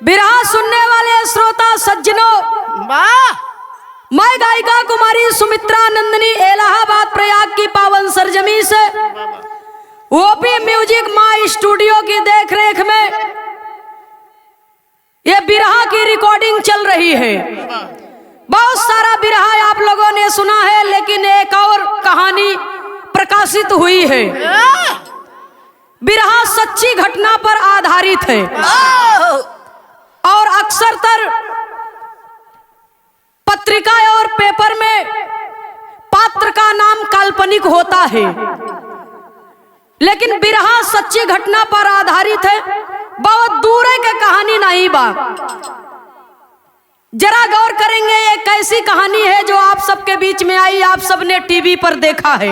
बिरहा सुनने वाले श्रोता सज्जनों, मैं गायिका कुमारी सुमित्रा नंदनी इलाहाबाद प्रयाग की पावन सरजमी से ओपी म्यूजिक माँ स्टूडियो की देखरेख में ये बिरहा की रिकॉर्डिंग चल रही है। बहुत सारा बिरहा आप लोगों ने सुना है, लेकिन एक और कहानी प्रकाशित हुई है। बिरहा सच्ची घटना पर आधारित है और अक्सरतर पत्रिका और पेपर में पात्र का नाम काल्पनिक होता है, लेकिन बिरहा सच्ची घटना पर आधारित है। बहुत दूर है कि कहानी नहीं बा। जरा गौर करेंगे, एक ऐसी कहानी है जो आप सबके बीच में आई, आप सबने टीवी पर देखा है,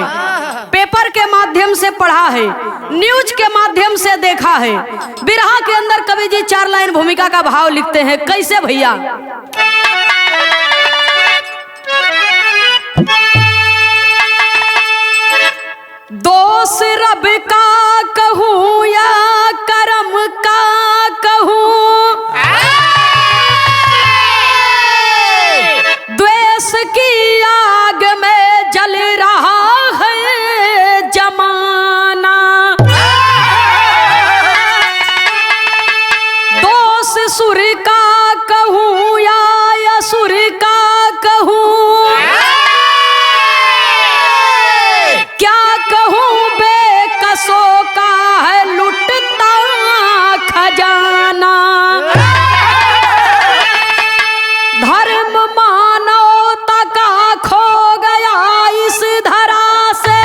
पेपर के माध्यम से पढ़ा है, न्यूज के माध्यम से देखा है। बिरहा के अंदर कवि जी 4 लाइन भूमिका का भाव लिखते हैं। कैसे भैया? दोष रब का कहूँ या करम का कहूँ, द्वेष की आग में जल रहा है जमाना। दोष सुर का कहूँ या असुर का कहूँ, क्या कहूँ बेकसों का है लुटता खजाना। धर्म मानवता का खो गया इस धरा से,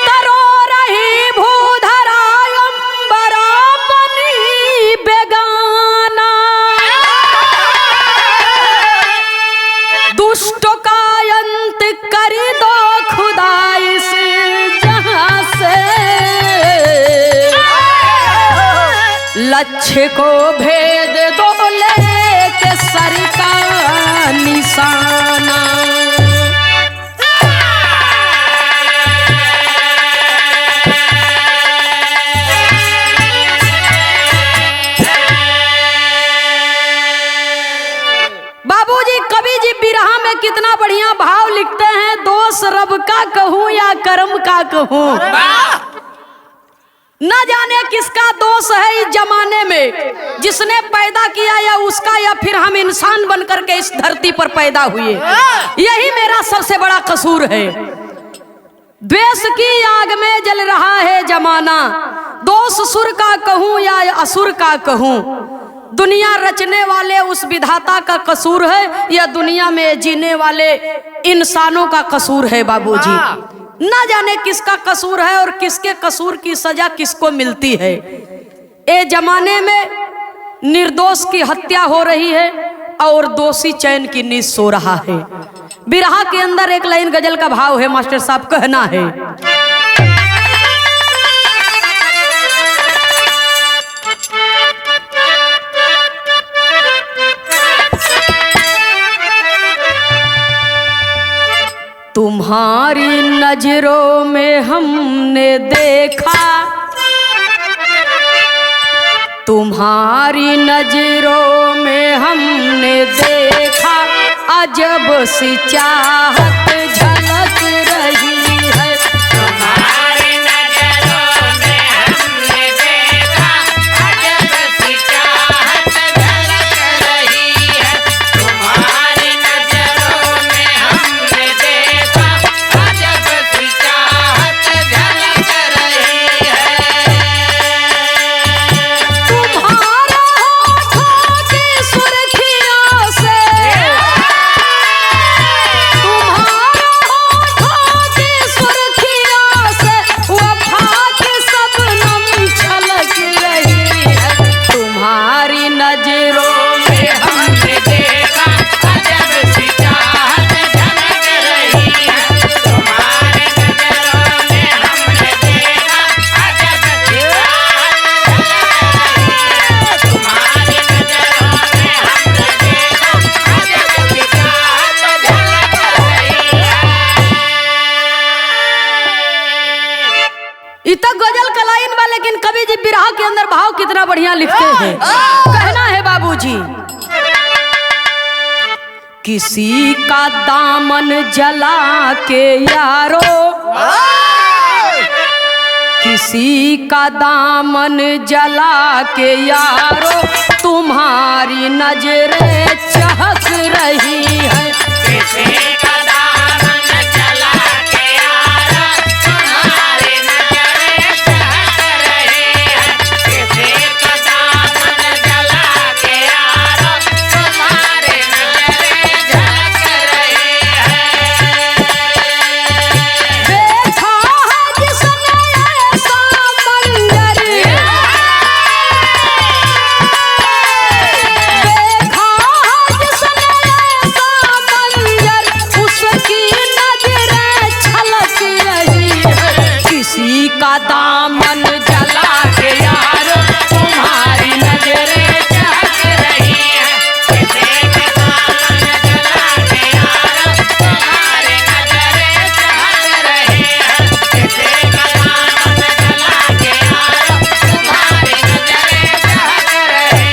तरो रही भूधरा अंबरा बनी बेगाना। दुष्टों का अंत कर दो खुदा इस जहां से, लक्ष्य को भेद दो लेके सर का निशाना। बाबूजी कवि जी बिरहा में कितना बढ़िया भाव लिखते हैं। दोष रब का कहूँ या कर्म का कहूँ, न जाने किसका दोष है इस जमाने में, जिसने पैदा किया या उसका, या फिर हम इंसान बनकर के इस धरती पर पैदा हुए। यही मेरा सबसे बड़ा कसूर है। द्वेष की आग में जल रहा है जमाना। दोष सुर का कहूँ या असुर का कहूँ, दुनिया रचने वाले उस विधाता का कसूर है या दुनिया में जीने वाले इंसानों का कसूर है। बाबूजी ना जाने किसका कसूर है और किसके कसूर की सजा किसको मिलती है। ए जमाने में निर्दोष की हत्या हो रही है और दोषी चैन की नींद सो रहा है। बिरहा के अंदर एक लाइन गजल का भाव है, मास्टर साहब कहना है। तुम्हारी नजरों में हमने देखा, तुम्हारी नजरों में हमने देखा, अजब सी चाहत झलक रही है। तुम्हारी नजरों में हमने देखा, अजब सी चाहत झलक रही है। तुम्हारी नजरों में हमने देखा, अजब सी चाहत झलक रही है। तुम्हारा होठों की सुर्खियों से, तुम्हारा कवि जी बिरहा के अंदर भाव कितना बढ़िया लिखते हैं। कहना है बाबूजी, किसी का दामन जला के यारो, किसी का दामन जला के यारो, तुम्हारी नजरें चहक रही है। किसी का दामन जला के यारो, तुम्हारी नजरें चहक रही है। किसी का दामन जला के यारो, तुम्हारी नजरें झलक रही है। देखा है जिसने ऐसा मंजर, देखा है जिसने ऐसा मंजर, उसकी नजरें छलक रही है। किसी का दामन जला के यारो, तुम्हारी नजरें चहक रही है। किसी का दामन जला के यारो, तुम्हारी नजरें चहक रही है। किसी का दामन जला के यारो, तुम्हारी नजरें चहक रही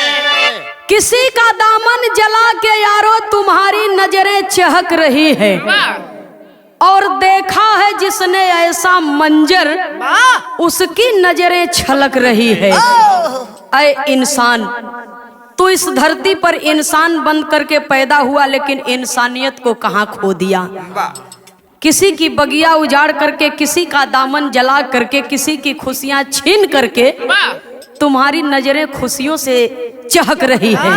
है। किसी का दामन जला के यारो, तुम्हारी नजरें चहक रही है। और देखा है जिसने ऐसा मंजर, उसकी नजरें छलक रही है। ऐ इंसान, तू इस धरती पर इंसान बन करके पैदा हुआ, लेकिन इंसानियत को कहाँ खो दिया। किसी की बगिया उजाड़ करके, किसी का दामन जला करके, किसी की खुशियां छीन करके तुम्हारी नजरें खुशियों से चहक रही है।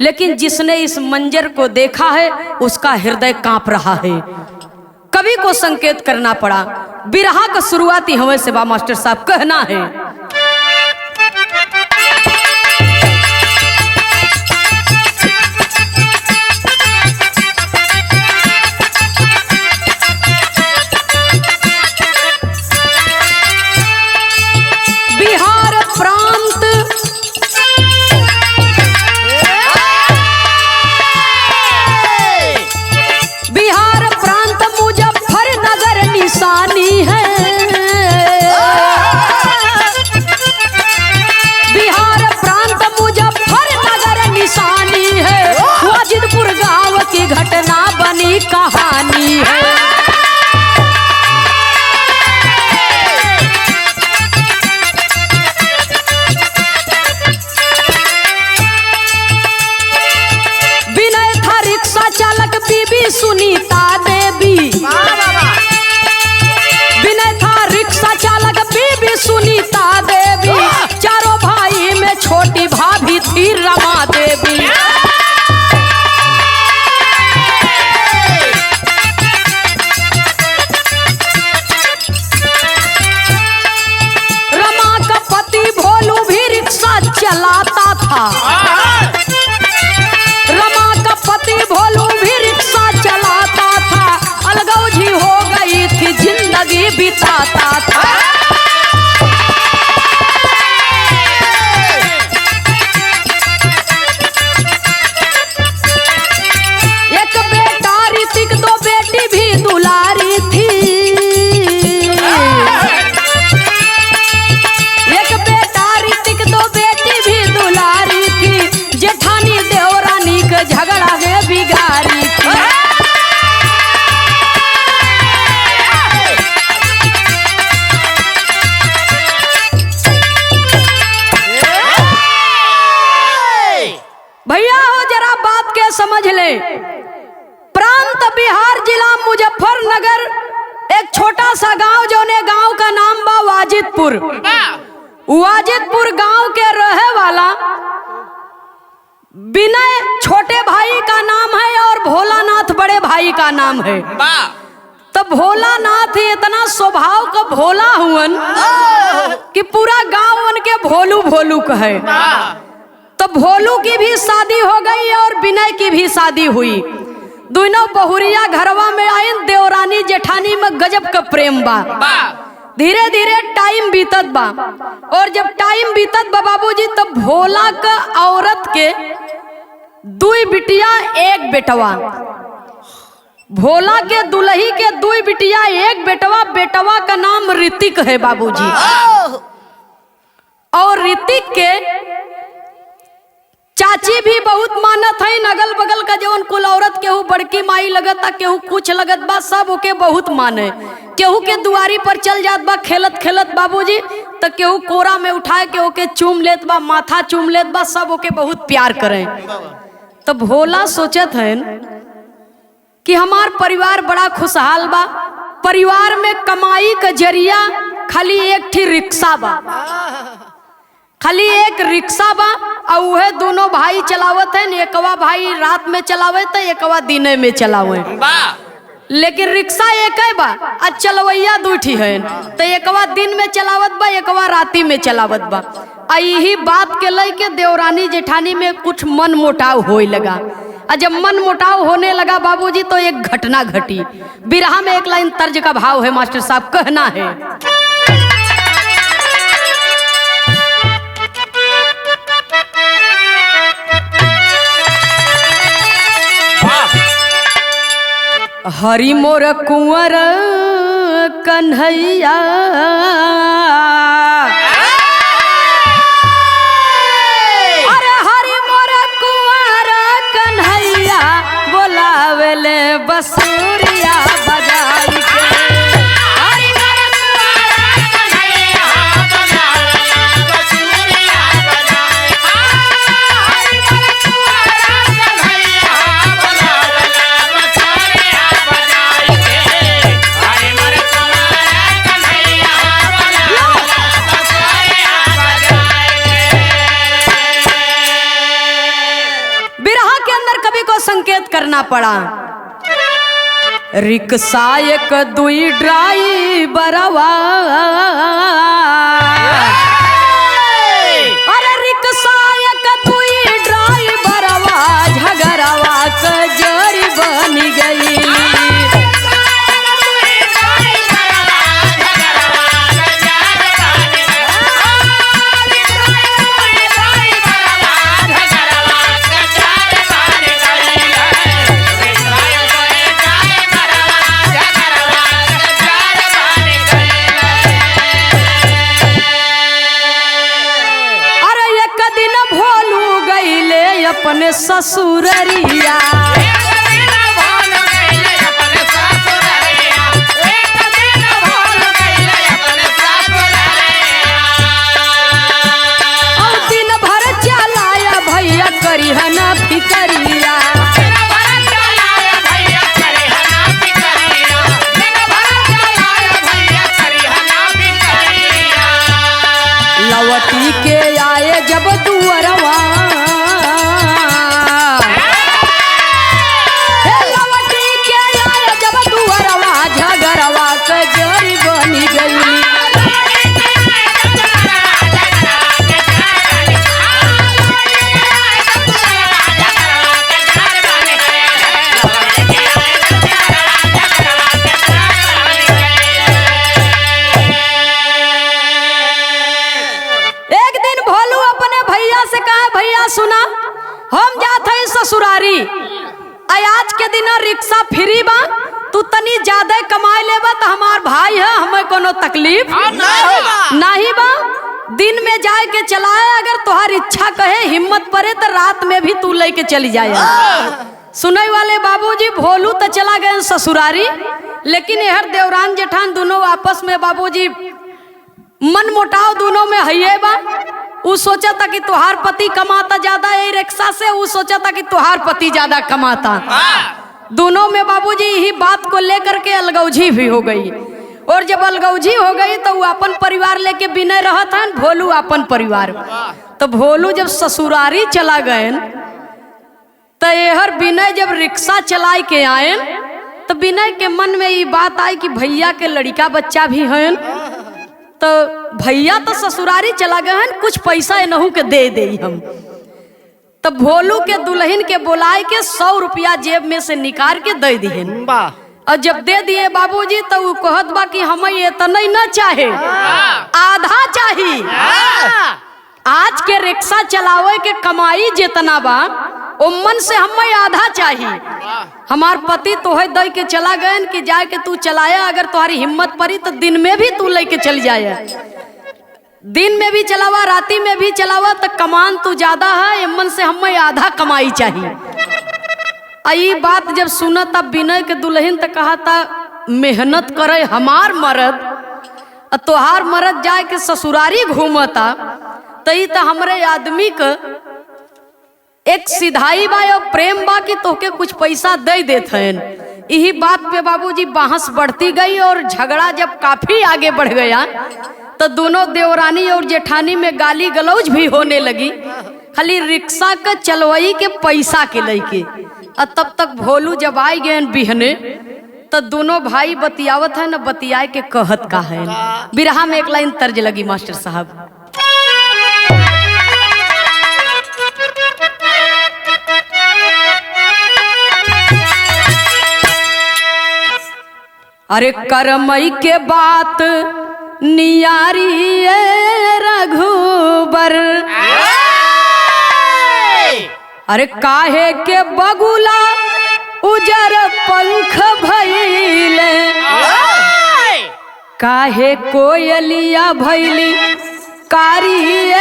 लेकिन जिसने इस मंजर को देखा है, उसका हृदय कांप रहा है। कवि को संकेत करना पड़ा। बिरहा का शुरुआती हमें से बा मास्टर साहब, कहना है, बिहार प्रांत बिहार प्रांत मुजफ्फरनगर निशानी है। बिहार प्रांत मुजफ्फरनगर निशानी है। वाजिदपुर गांव की घटना बनी कहानी है। विनय था रिक्शा चालक, बीबी सुनीता देवी। विनय था रिक्शा चालक, बीबी सुनीता देवी। चारों भाई में छोटी भाभी थी रमा देवी। रमा का पति भोलू भी रिक्शा चलाता था। रमा का पति भोलू भी रिक्शा चलाता था। अलगौजी हो गई थी, जिंदगी बिताता था। एक बेटा ऋतिक, दो बेटी भी दुलारी थी। एक बेटा ऋतिक, दो बेटी भी दुलारी थी। जेठानी देवरानी के झगड़ा में बिगाड़ी थी। भैया हो जरा बात के समझ ले। प्रांत बिहार, जिला मुजफ्फरनगर, एक छोटा सा गांव, जोने गांव का नाम बा वाजिदपुर। वाजिदपुर गांव के रहे वाला विनय छोटे भाई का नाम है और भोलानाथ बड़े भाई का नाम है। तो भोलानाथ इतना स्वभाव का भोला हुवन कि पूरा गांव उनके भोलू भोलू कहे। तो भोलू की भी शादी हो गई और विनय की भी शादी हुई। दोनों बहुरिया घरवा में आई। देवरानी जेठानी में गजब का प्रेम बा। धीरे धीरे टाइम बीतत बा। और जब टाइम बीतत बा बाबूजी, तो भोला का औरत के 2 बिटिया 1 बेटवा। भोला के दुल्ही के दुई बिटिया, एक बेटवा, बेटवा का नाम ऋतिक है बाबूजी। और ऋतिक के चाची भी बहुत मानत है, अगल बगल का जवन कुल औरत केहू बड़की माई लगत बा, केहू कुछ लगत बा, सब ओके बहुत माने। केहू के दुआरी पर चल जात बा खेलत खेलत बाबूजी, तो केहू कोरा में उठाए के ओके चूम लेत बा, माथा चूम लेत बा, सब ओके बहुत प्यार करें। तो भोला सोचत है कि हमार परिवार बड़ा खुशहाल बा, परिवार में कमाई का जरिया खाली एक ठी रिक्शा बा, खाली एक रिक्शा बा, और वह दोनों भाई चलावत है। एकवा भाई रात में चलावे तो एकवा दिने में चलावे, लेकिन रिक्शा एक है बा, आज चलवैया दूठी है। तो एकवा दिन में चलावत बा, एकवा राती में चलावत बा। यही बात के लेके देवरानी जेठानी में कुछ मन मुटाव होए लगा। और जब मन मुटाव होने लगा बाबूजी, तो एक घटना घटी। बिरहा में एक लाइन तर्ज का भाव है मास्टर साहब, कहना है, हरि मोर कुंवर कन्हैया, अरे हरि मोर कुंवर कन्हैया, बोलावेले बसुरिया बजाई के। संकेत करना पड़ा। रिक्शा एक दुई ड्राइवरवा, अरे रिक्शा एक दुई ड्राइवरवा, झगड़वा का जरी बन गई। अपने ससुररिया, और दिन भर चलाया भैया करी है ना फिकरिया। लवटी के आए जब दुअरवा, सुना हम जात है ससुरारी, आज के दिन रिक्शा फ्री बा, तू तनी ज्यादा कमाए लेबा तो हमार भाई है, हमें कोनो तकलीफ नहीं बा। दिन में जाए के चलाए, अगर तुहार इच्छा कहे हिम्मत पड़े तो रात में भी तू लेके चली जाए। सुनने वाले बाबूजी भोलू तो चला गए ससुरारी, लेकिन यहर देवरान जेठान दोनों आपस में बाबूजी मन मुटाव दोनों में है बा। वो सोचा था कि तुहार पति कमाता ज्यादा है रिक्शा से, वो सोचा था कि तुहार पति ज्यादा कमाता। दोनों में बाबूजी यही बात को लेकर के अलगौजी भी हो गई। और जब अलगौजी हो गई तो वो अपन परिवार लेके बिना रहा था, भोलू अपन परिवार। तो भोलू जब ससुरारी चला गए तो यहर विनय जब रिक्शा चलाए के आए तो विनय के मन में ये बात आई कि भैया के लड़का बच्चा भी है, तो भैया तो ससुरारी चला गए हैं, कुछ पैसा इनहू के दे दे हम। तो भोलू के दुल्हन के बुलाए के 100 रुपया जेब में से निकाल के दे दिए। और जब दे दिए बाबूजी तो वो कहत बा कि हमें इतना न चाहे, आधा चाहिए। आज के रिक्शा चलावे के कमाई जितना बा उम्मन से हमें आधा चाहिए। हमार पति तोहे दे के चला गए कि जाए के तू चलाया, अगर तुम्हारी हिम्मत पड़ी तो दिन में भी तू लेके चल जाए, दिन में भी चलावा राती में भी चलावा, तो कमान तू ज्यादा है, इम्मन से हमें आधा कमाई चाहिए। आई बात जब सुना तब विनय के दुल्हन तो कहा था मेहनत करे हमार मर्द, तोहार मर्द जाए के ससुरारी घूमता, तई तो हमरे आदमी का एक सिधाई बा और प्रेम बा कि तोके कुछ पैसा दे देते हैं। यही बात पे बाबूजी बहस बढ़ती गई और झगड़ा जब काफी आगे बढ़ गया तो दोनों देवरानी और जेठानी में गाली गलौज भी होने लगी, खाली रिक्शा के चलवाई के पैसा के लेके। और तब तक भोलू जब आई गए बिहने तो दोनों भाई बतियावत है न, बतियाए के कहत का है। बिरहा में एक लाइन तर्ज लगी मास्टर साहब, अरे करमई के बात नियारी रघुबर, अरे काहे के बगुला उजर पंख भइले, काहे कोयलिया भइली कारी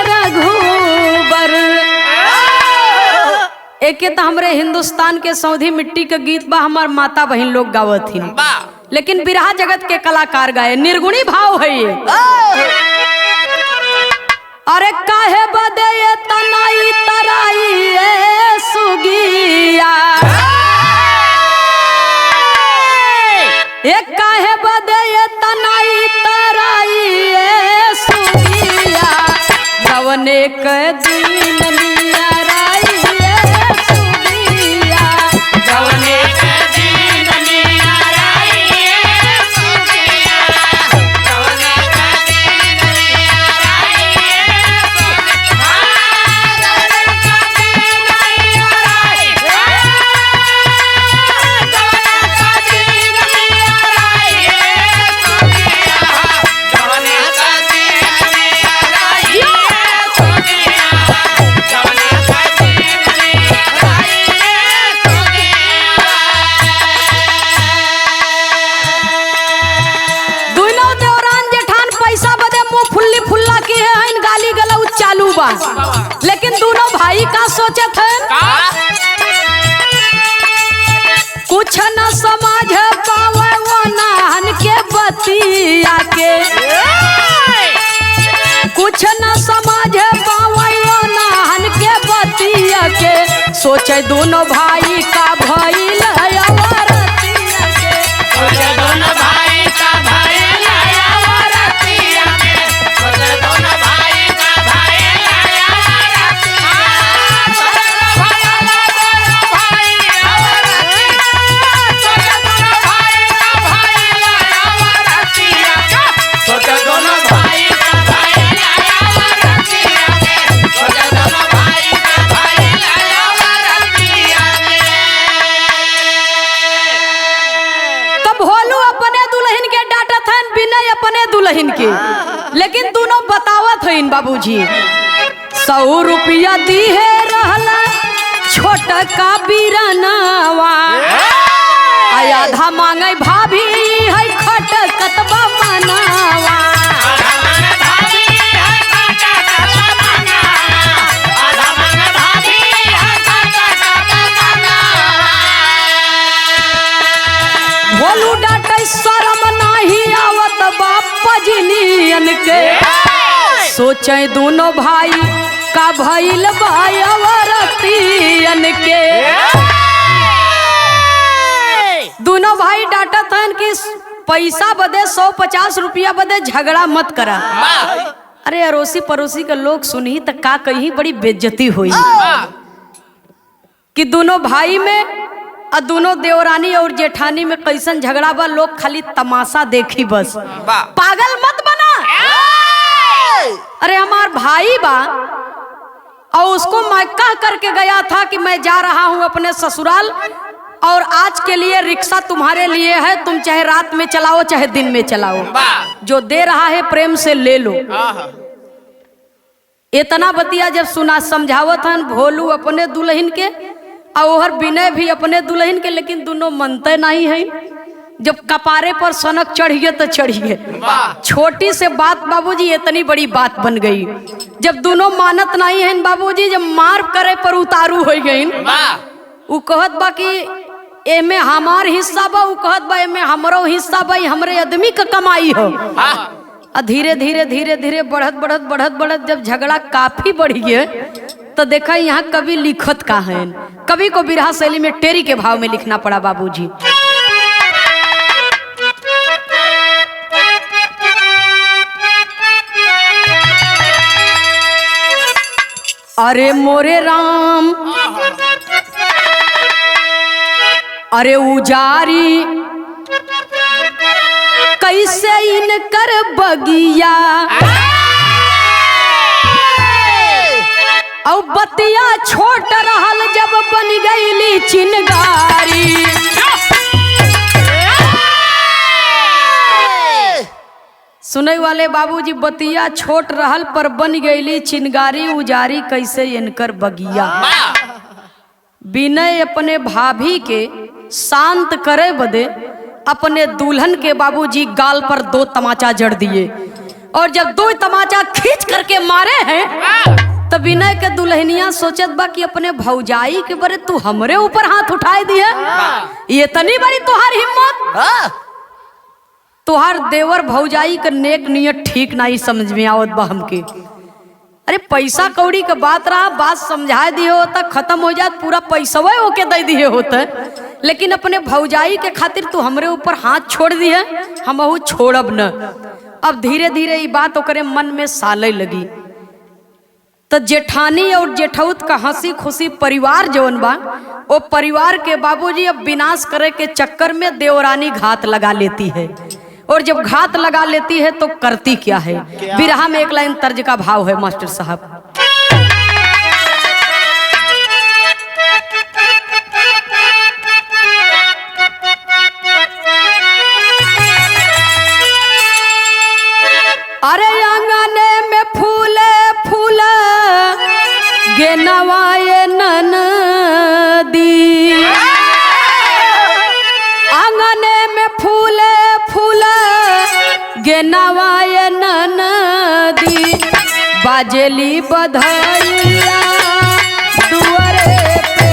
रघुबर। एक तो हमरे हिंदुस्तान के सौधी मिट्टी के गीत बा, हमार माता बहन लोग गावत थी, लेकिन बिरहा जगत के कलाकार गाए, निर्गुणी भाव है ये। अरे काहे बदे ये तनाई तराई ये सुगिया, ये काहे बदे ये तनाई तराई ये सुगिया, जवने के दिन नियराई ये सुगिया, जवने के दिन नियराई ये सुगिया, जवने के दिन नियराई ये सुगिया, जवने के दिन नियराई लेकिन दोनों भाई का सोचत है कुछ न समझ पावे वो नाहन के बतिया के, कुछ न समझ पावे वो नाहन के बतिया के, सोचे दोनों भाई का भइल अवरतिया के, सोचे दोनों भाई का भइल अवरतिया के, सोचे दोनों भाई का भइल दुल्हन के, लेकिन दोनों बतावत है बाबूजी 100 रुपया दी है रहला छोटा का बीरनावा, आधा मांगे भाभी है खटकतबा मनावा, भोलू डाटे शरम नहीं आवत बापा जिनियन के, सोचे दोनों भाई का भइल भाई अवरतियन के। दोनों भाई डांटत हन कि पैसा बदे 150 रुपया बदे झगड़ा मत करा। अरे अड़ोसी पड़ोसी के लोग सुनी तो का कहीं बड़ी बेइज्जती हुई कि दोनों भाई में और दोनों देवरानी और जेठानी में कैसन झगड़ा बा, लोग खाली तमाशा देखी बस, पागल मत बना। अरे हमार भाई बा और उसको मैं कह करके गया था कि मैं जा रहा हूं अपने ससुराल और आज के लिए रिक्शा तुम्हारे लिए है, तुम चाहे रात में चलाओ चाहे दिन में चलाओ, जो दे रहा है प्रेम से ले लो। इतना बतिया जब सुना समझावत हन भोलू अपने दुल्हन के और विनय भी अपने दुल्हन के, लेकिन दोनों मनते नहीं है। जब कपारे पर सनक चढ़िए तो चढ़िए, छोटी से बात बाबूजी इतनी बड़ी बात बन गई। जब दोनों मानत नहीं है बाबूजी, जब मार करे पर उतारू हो गई, उ कहत बा कि एमे हमार हिस्सा बा, उ कहत बा एमे हमरो हिस्सा बा, हमरे आदमी का कमाई हो। धीरे धीरे धीरे धीरे बढ़त बढ़त बढ़त बढ़त जब झगड़ा काफी बढ़ गया तो देखा यहाँ कवि लिखत का है। कवि को बिरहा शैली में टेरी के भाव में लिखना पड़ा बाबूजी। अरे मोरे राम अरे उजारी कैसे इनकर बगिया और बतिया छोट रहल जब बन गईली चिनगारी। सुने वाले बाबूजी, बतिया छोट रहल पर बन गईली चिनगारी, उजारी कैसे इनकर बगिया। विनय अपने भाभी के शांत करे बदे अपने दुल्हन के बाबूजी गाल पर 2 तमाचा जड़ दिए, और जब 2 तमाचा खींच करके मारे हैं तो विनय के दुल्हनिया सोचत बा कि अपने भौजाई के बरे तू हमरे ऊपर हाथ उठाए दिए, ये तनी बड़ी तुहार हिम्मत। तुहार देवर भौजाई का नेक नियत ठीक नहीं समझ में आवत बा हमके। अरे पैसा कौड़ी का बात रहा, बात समझा दिए होता खत्म हो जात, पूरा पैसा ओके दे दिए होता, लेकिन अपने भौजाई के खातिर तू हमरे ऊपर हाथ छोड़ दिए, हमहू छोड़ब न। अब धीरे धीरे ये बात ओकरे मन में साले लगी। तो जेठानी और जेठौत का हंसी खुशी परिवार जौन बा, वो परिवार के बाबूजी अब विनाश करे के चक्कर में देवरानी घात लगा लेती है। और जब घात लगा लेती है तो करती क्या है। बिरहा में एक लाइन तर्ज का भाव है मास्टर साहब। अरे आंगने में फूले फूले गे नवाए ननदी, आंगने में फूले फूले गे नवाए ननदी, बाजेली बधाइया दुआरे पे।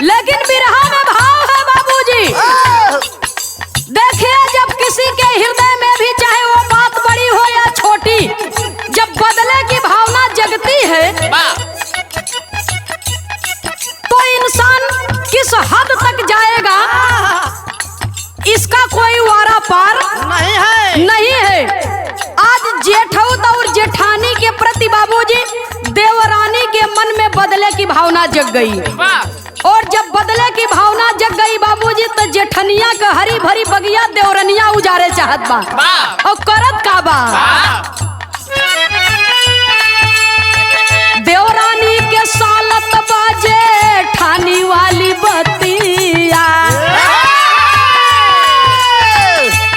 लेकिन बिरहा में भाव है बाबूजी। देखिए, जब किसी के हृदय में भी चाहे वो बात बड़ी हो या छोटी, जब बदले की भावना जगती है तो इंसान किस हद तक जाएगा इसका कोई वारा पार नहीं है। आज जेठौत और जेठानी के प्रति बाबूजी देवरानी के मन में बदले की भावना जग गई, और जब बदले की भावना जग गई बाबूजी तो जेठनिया का हरी भरी बगिया देवरनिया उजारे चाहत बा, और करत का बा। देवरानी के सालत बाजे ठानी वाली बतिया,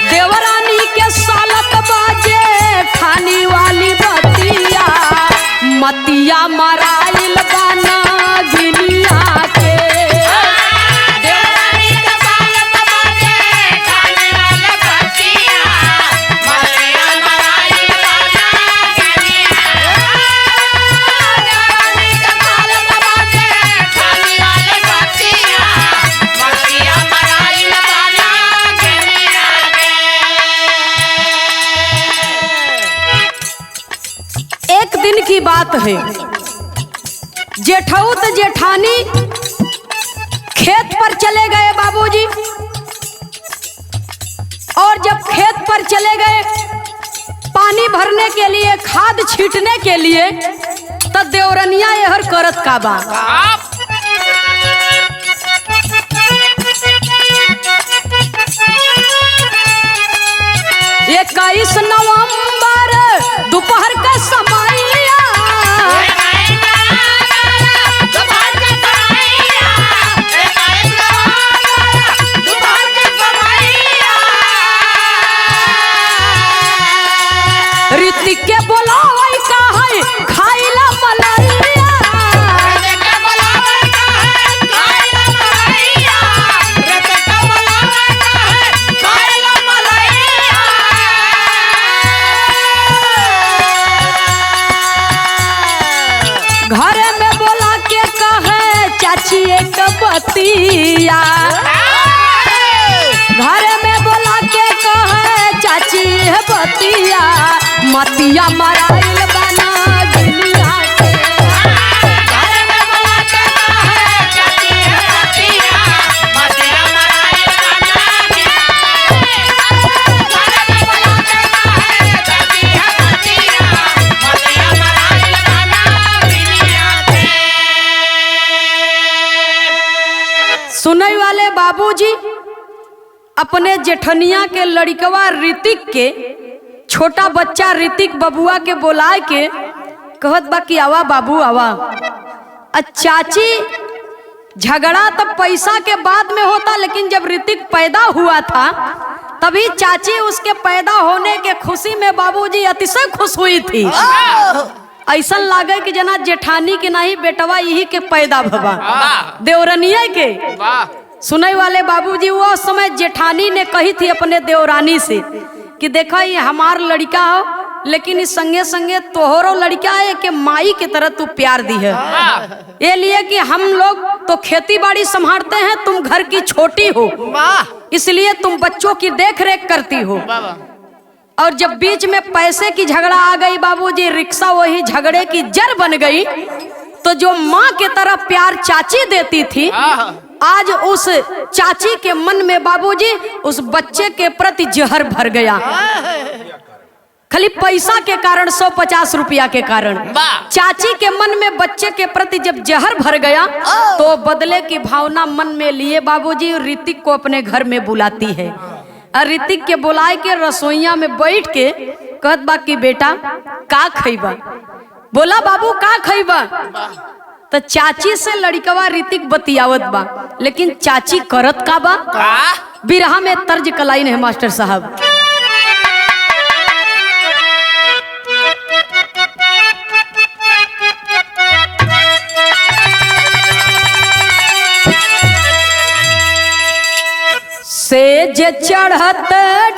देवरानी के सालत बाजे ठानी वाली बतिया, मतिया मराइल बाना गिनिया के। एक दिन की बात है, जेठौत जेठानी खेत पर चले गए बाबूजी, और जब खेत पर चले गए पानी भरने के लिए, खाद छींटने के लिए, तो देवरनिया यहर करत का बा। 21 नवंबर दोपहर का समैया ऋतिक के बोलावई का है खाइला मलैया घरे में बोला के कहे चाची एक बतिया घरे में बोला के कहे चाची है बतिया मतिया मराइल बना गिलिया के घरे में बोला के कहे चाची है बतिया मतिया मराइल बना घरे में बोला के कहे चाची है बतिया मतिया मराइल बना गिलिया के। सुनई वाले बाबूजी अपने जेठनिया के लड़कवा ऋतिक के छोटा बच्चा ऋतिक बबुआ के बोलाए के कहत बा कि आवा बाबू आवा। चाची झगड़ा तो पैसा के बाद में होता, लेकिन जब ऋतिक पैदा हुआ था तभी चाची उसके पैदा होने के खुशी में बाबूजी अतिशय खुश हुई थी। ऐसा लागे कि जना जेठानी के नहीं बेटवा यही के पैदा भवा देवरनिया के। सुनने वाले बाबूजी वो समय जेठानी ने कही थी अपने देवरानी से कि देखा ये हमार लड़का हो, लेकिन इस संगे संगे तोहरो लड़का है कि माई की तरह तू प्यार दी है, ये लिए कि हम लोग तो खेती बाड़ी संभालते हैं, तुम घर की छोटी हो इसलिए तुम बच्चों की देख रेख करती हो। और जब बीच में पैसे की झगड़ा आ गई बाबूजी, रिक्शा वही झगड़े की जड़ बन गई। तो जो माँ के तरह प्यार चाची देती थी, आज उस चाची के मन में बाबूजी उस बच्चे के प्रति जहर भर गया। खाली पैसा के कारण, 150 रुपया के कारण चाची के मन में बच्चे के प्रति जब जहर भर गया तो बदले की भावना मन में लिए बाबूजी ऋतिक को अपने घर में बुलाती है। और ऋतिक के बुलाए के रसोईया में बैठ के कहत बा कि बेटा का खइबा। बोला बाबू का खइबा। तो चाची से लड़कवा ऋतिक बतियावत बा, लेकिन चाची करत का बा बिरहा में तर्ज कलाइन है मास्टर साहब। सेज चढ़त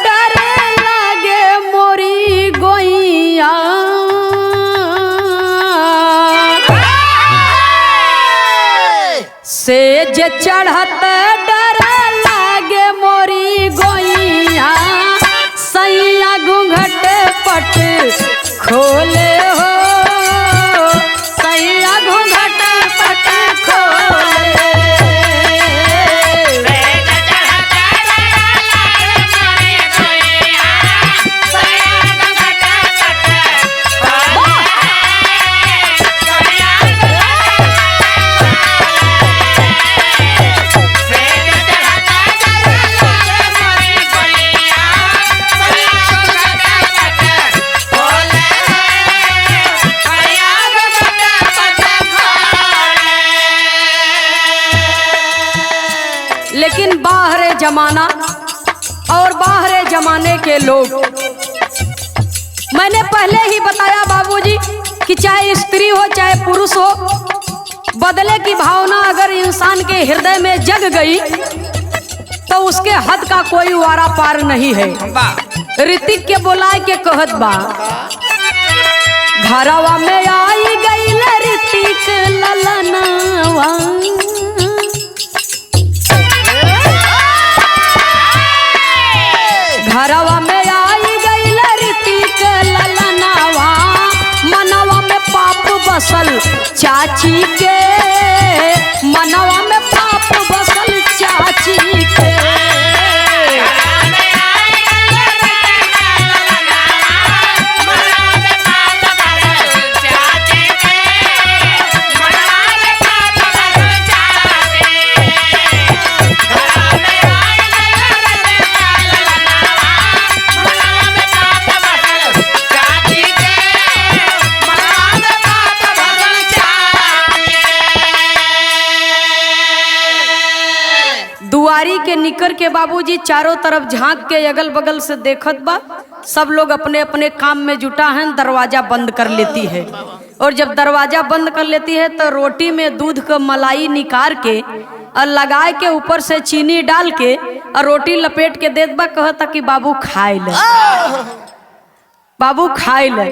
डर लागे मोरी गोइया, सेज चढ़त डर लागे मोरी गोइया, सैया घूंघट पट खोले हो, सैया घूंघट पट खोले। लेकिन बाहरे जमाना और बाहरे जमाने के लोग, मैंने पहले ही बताया बाबूजी कि चाहे स्त्री हो चाहे पुरुष हो, बदले की भावना अगर इंसान के हृदय में जग गई तो उसके हद का कोई वारा पार नहीं है। ऋतिक के बुलाए के कहत बा, घरवा में आई गई ऋतिक ललनवा, घरवा में आई गई ऋतिक ललनवा, मनवा में पाप बसल चाची के, मनवा में पाप बसल चाची के। बारी के निकर के बाबूजी चारों तरफ झांक के अगल बगल से देखत बा, सब लोग अपने अपने काम में जुटा है। दरवाजा बंद कर लेती है और जब दरवाजा बंद कर लेती है तो रोटी में दूध का मलाई निकाल के और लगाए के ऊपर से चीनी डाल के और रोटी लपेट के देत बा, कहता कि बाबू खाए ले, बाबू खाए ले।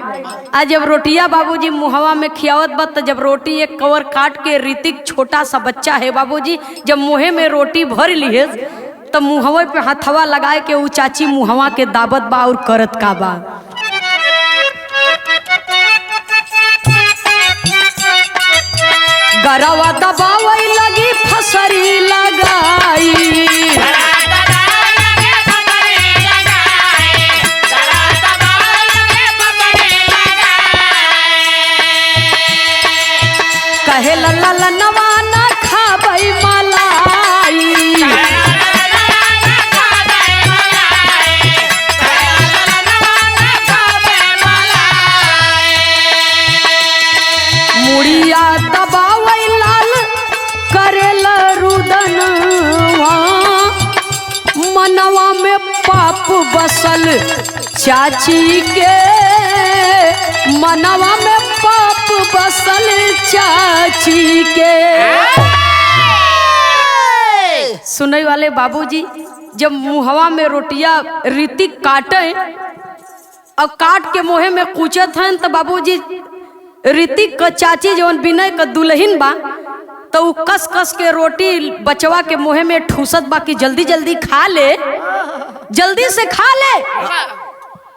आज जब रोटिया बाबूजी मुहवा में खियावत बा तो जब रोटी एक कवर काट के ऋतिक छोटा सा बच्चा है बाबूजी जब मुँहे में रोटी भर लिए तो मुहवे पे हथवा लगाए के ऊ चाची मुहवा के दावत बा और करत का बा। गरवा दबावई लगी फसरी लगाई, कहे लल्ला नवाना खाबई मलाई, मुड़िया दबावई लाल करेल रुदनवा, मनवा में पाप बसल चाची के, मनवा में पाप बसल चाची के। सुनने वाले बाबूजी जब मुहवा में रोटिया ऋतिक काटे और काट के मुहे में कूचत हैं तो बाबूजी ऋतिक का चाची जवन विनय का दुल्हन बा तो उ कस कस के रोटी बचवा के मुहे में ठूसत बा कि जल्दी जल्दी खा ले, जल्दी से खा ले।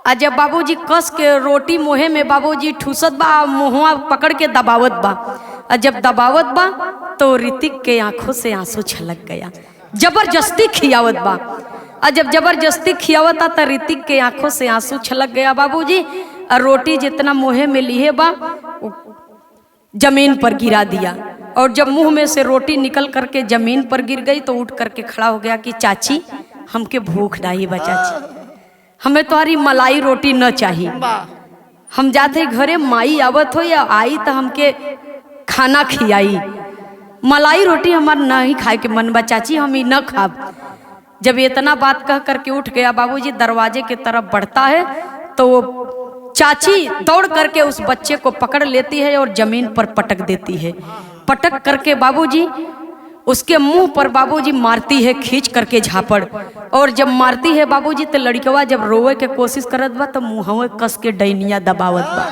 आ जब बाबूजी कस के रोटी मुहे में बाबूजी ठूसत बा मुहवा पकड़ के दबावत बा, और जब दबावत बा तो ऋतिक के आंखों से आंसू छलक गया। जबरदस्ती खियावत बा, और जब जबरदस्ती खियावता तो ऋतिक के आंखों से आंसू छलक गया बाबूजी, और रोटी जितना मुहे में लिए बा जमीन पर गिरा दिया। और जब मुंह में से रोटी निकल करके जमीन पर गिर गई तो उठ करके खड़ा हो गया कि चाची हमके भूख नहीं बा, चाची हमें तुम्हारी मलाई रोटी न चाहिए, हम जाते घरे माई आवत हो या आई तो हमके खाना खियाई, मलाई रोटी हमार नहीं खाए के मन बा चाची, हम ही न खाब। जब इतना बात कह करके उठ गया बाबूजी दरवाजे की तरफ बढ़ता है तो वो चाची दौड़ करके उस बच्चे को पकड़ लेती है और जमीन पर पटक देती है। पटक करके बाबूजी उसके मुंह पर बाबूजी मारती है खींच करके झापड़, और जब मारती है बाबूजी तो लड़कवा जब रोवे के कोशिश करत बा तो मुहवे कस के डैनिया दबावत बा।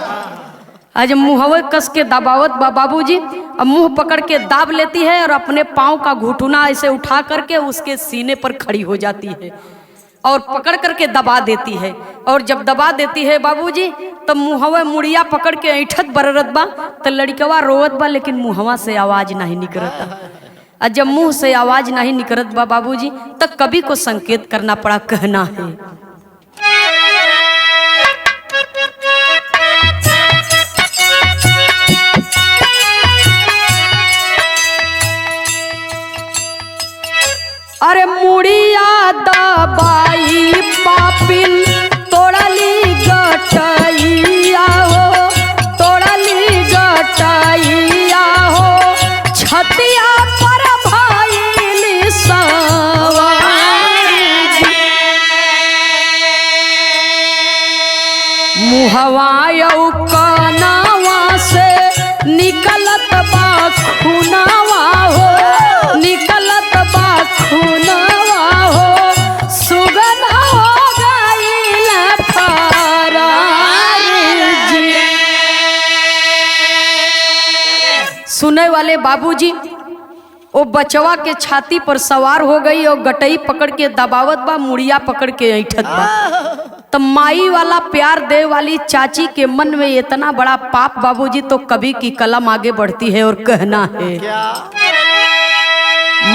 आज मुहवे कस के दबावत बा बाबूजी, अब मुंह पकड़ के दाब लेती है और अपने पाँव का घुटना ऐसे उठा करके उसके सीने पर खड़ी हो जाती है और पकड़ करके दबा देती है। और जब दबा देती है बाबूजी तो मुहवा मुड़िया पकड़ के ऐठत बररत बा तो लड़कवा रोवत बा लेकिन मुहवा से आवाज नहीं निकलता। और जब मुंह से आवाज नहीं निकलत बा बाबूजी तब कवि को संकेत करना पड़ा, कहना है अरे मुड़िया दबाई पापिन तोड़ली गटैया हो, तोड़ली गटैया हो, छतिया पर भइली सवार। मुहवा यौ कनवा से निकलत बा खुनवा हो, निकलत बा खुनवा हो, सुगन हो गइल फरार जी। सुने वाले बाबूजी वो बचवा के छाती पर सवार हो गई और गटई पकड़ के दबावत बा, मुड़िया पकड़ के ऐठत बा। तो माई वाला प्यार दे वाली चाची के मन में इतना बड़ा पाप बाबूजी तो कवि की कलम आगे बढ़ती है और कहना है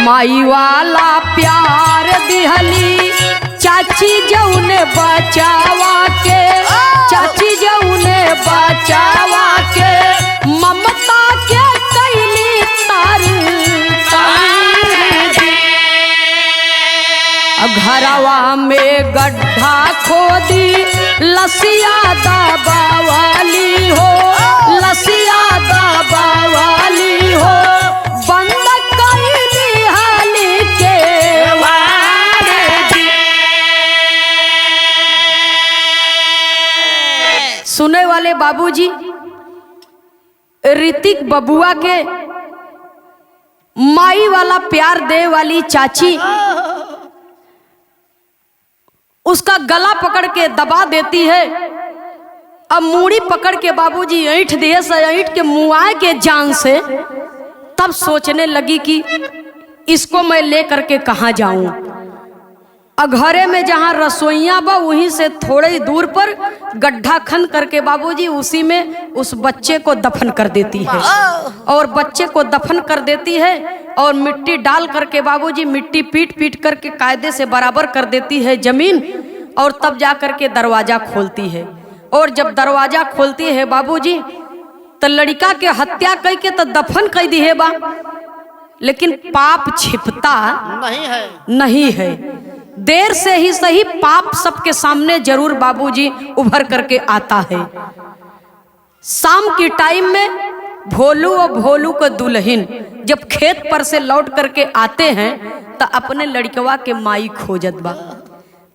माई वाला प्यार दिहली चाची जौने बचावा के, चाची जौने बचावा के, ममता के कैली तार घरवा में गड्ढा खोदी लसिया दबावाली हो, लसिया दबावाली हो, बंद कैली हाली के वाले बाबूजी, ऋतिक बबुआ के माई वाला प्यार दे वाली चाची उसका गला पकड़ के दबा देती है। अब मूड़ी पकड़ के बाबूजी ऐंठ दिए से ऐंठ के मुआए के जान से, तब सोचने लगी कि इसको मैं ले करके कहाँ जाऊं। घरे में जहाँ रसोइया बा वहीं से थोड़े ही दूर पर गड्ढा खन करके बाबूजी उसी में उस बच्चे को दफन कर देती है। और बच्चे को दफन कर देती है और मिट्टी डाल करके बाबूजी मिट्टी पीट पीट करके कायदे से बराबर कर देती है जमीन। और तब जा करके दरवाजा खोलती है। और जब दरवाजा खोलती है बाबूजी तो लड़का के हत्या कई के तो दफन कर दी है बा, लेकिन पाप छिपता नहीं है। देर से ही सही पाप सबके सामने जरूर बाबूजी उभर करके आता है। शाम की टाइम में भोलू और भोलू को दुल्हन जब खेत पर से लौट करके आते हैं तो अपने लड़कवा के माई खोजत बा,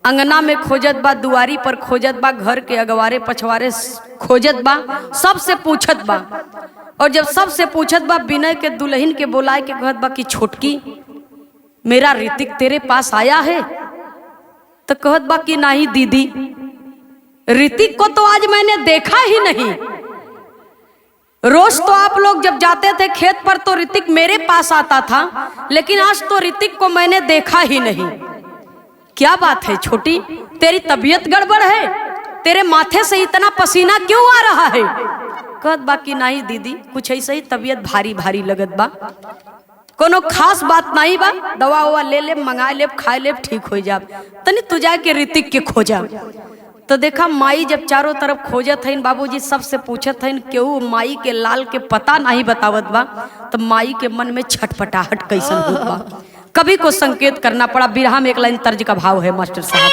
अंगना में खोजत बा, दुआरी पर खोजत बा, घर के अगवारे पछवारे खोजत बा, सबसे पूछत बा। और जब सबसे पूछत बा विनय के दुल्हन के बुलाए के कहत बा कि छोटकी मेरा ऋतिक तेरे पास आया है। तो कहत बा कि नहीं दीदी, ऋतिक को तो आज मैंने देखा ही नहीं। रोज तो आप लोग जब जाते थे खेत पर तो ऋतिक मेरे पास आता था, लेकिन आज तो ऋतिक को मैंने देखा ही नहीं। क्या बात है छोटी, तेरी तबीयत गड़बड़ है? तेरे माथे से इतना पसीना क्यों आ रहा है? कहत बा कि नहीं दीदी, कुछ ऐसे ही तबीयत भारी भारी लगत बा, कोनो खास बात नहीं बा, दवा ववा ले ले, मंगा ले, खाए ले, ठीक हो जाब। तनी तू जाके ऋतिक के खोजा। तो देखा माई जब चारों तरफ खोजत हईन बाबूजी, सबसे पूछत हईन, केहू माई के लाल के पता नहीं बतावत बा। तो माई के मन में छटपटाहट कैसन होत बा, कभी को संकेत करना पड़ा। बिरहा में एक लाइन तर्ज का भाव है मास्टर साहब।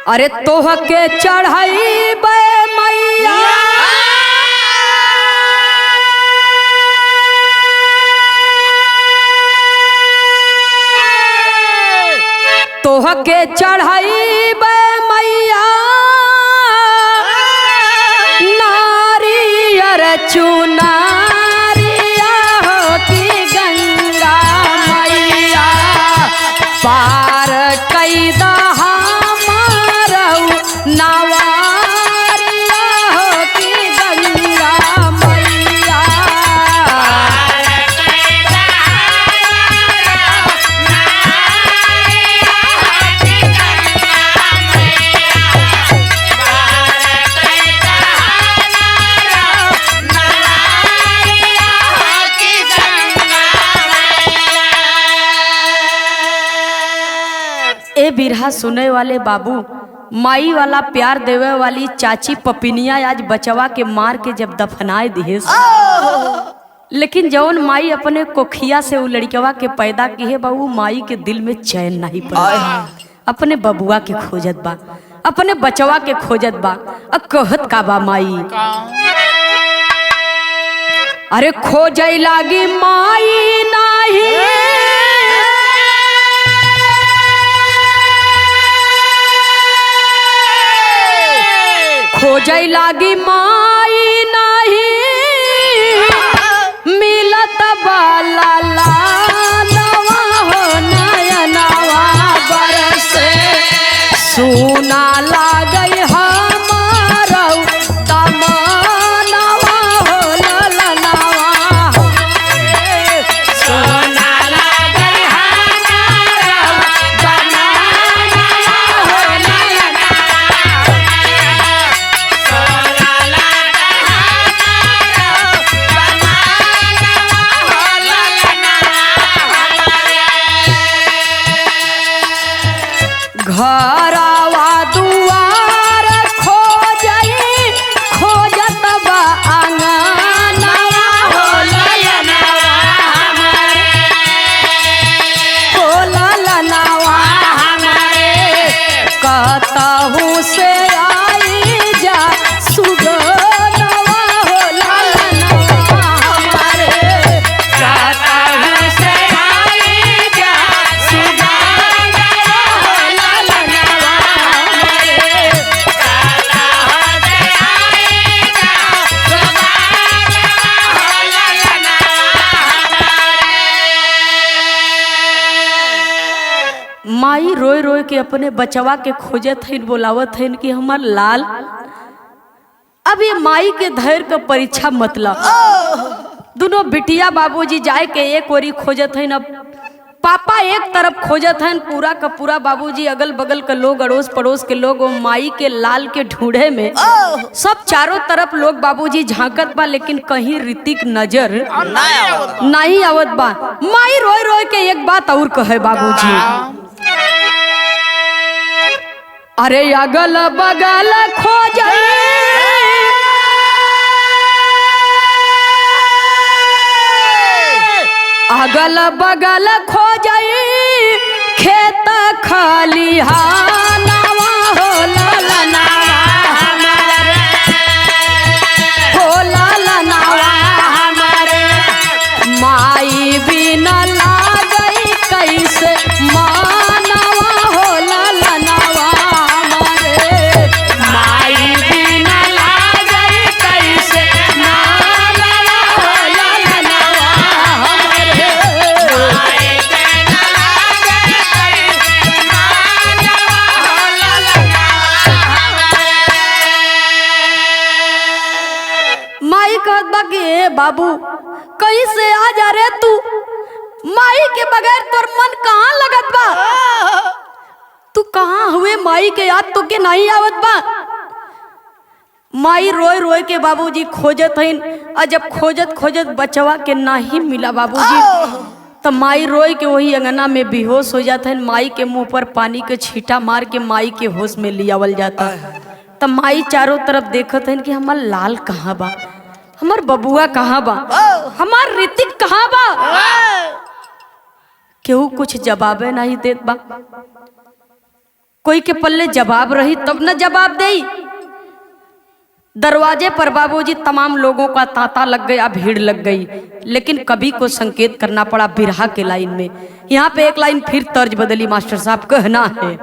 अरे तोह के चढ़ाई बे मैया, तोह के चढ़ाई बे मैया, नारियर चुनारिया हो की गंगा मैया, पार कई दहा नवारिया हो की गंगा मैया। ए बिरहा सुने वाले बाबू, माई वाला प्यार देवे वाली चाची पपिनिया आज बचवा के मार के जब दफनाए दिए, लेकिन जौन माई अपने कोखिया से वो लड़कवा के पैदा की है बाबू, माई के दिल में चैन नहीं पड़ा। अपने बबुआ के खोजत बा, अपने बचवा के खोजत बा। अब कहत का बा माई, अरे खोजै लागी माई नाही, खोजै लागी माई नाही, मिलत बाला नवा हो नयनवा बरसे, सुना लागई हमारा दमनवा हो ललनवा, सुना लागई हमारा दमनवा हो ललनवा। माई रोए रोए के अपने बचवा के खोजत हन, बोलावत हन कि हमार लाल। अब ये माई के धैर्य का परीक्षा मतलब दोनों बिटिया बाबूजी जाए के एक ओरी खोजत हन। अब पापा एक तरफ खोजत हन, पूरा का पूरा बाबूजी अगल बगल के लोग, अड़ोस पड़ोस के लोग वो माई के लाल के ढूंढे में सब चारों तरफ लोग बाबूजी झांकत बा, लेकिन कहीं ऋतिक नजर नहीं आवत बा। माई रोए रोए के एक बात और कहे बाबूजी, अरे अगल बगल खोजे अगल बगल खोजई खेत खलिहानवा हो ललनावा हमारे, हो ललनावा हमारे। माई बिना लागई कैसे मानवा हो ललनावा हमारे, माई बिना लागई कैसे मानवा हो ललनावा हमारे। माई कहत बा कि ए बाबू कहीं से आ जा रे तू, माई के बगैर तोर मन कहाँ लगत बा, तू कहाँ हुए, माई के याद तो के नहीं आवत बा। माई रोए रोए के बाबूजी खोजत हइन, और जब खोजत खोजत बचवा के नहीं मिला बाबूजी, तो माई रोए के वही अंगना में बेहोश हो जाता है। माई के मुंह पर पानी के छींटा मार के माई के होश में लियावल जाता। तब माई चारों तरफ देखत है कि हमार लाल कहाँ बा, हमार बबुआ कहाँ बा, हमार ऋतिक कहाँ बा। केहू कुछ जवाबे नहीं देत बा। कोई के पल्ले जवाब रही तब न जवाब दे। दरवाजे पर बाबूजी तमाम लोगों का तांता लग गया, भीड़ लग गई, लेकिन कभी को संकेत करना पड़ा बिरहा के लाइन में। यहाँ पे एक लाइन फिर तर्ज बदली मास्टर साहब, कहना है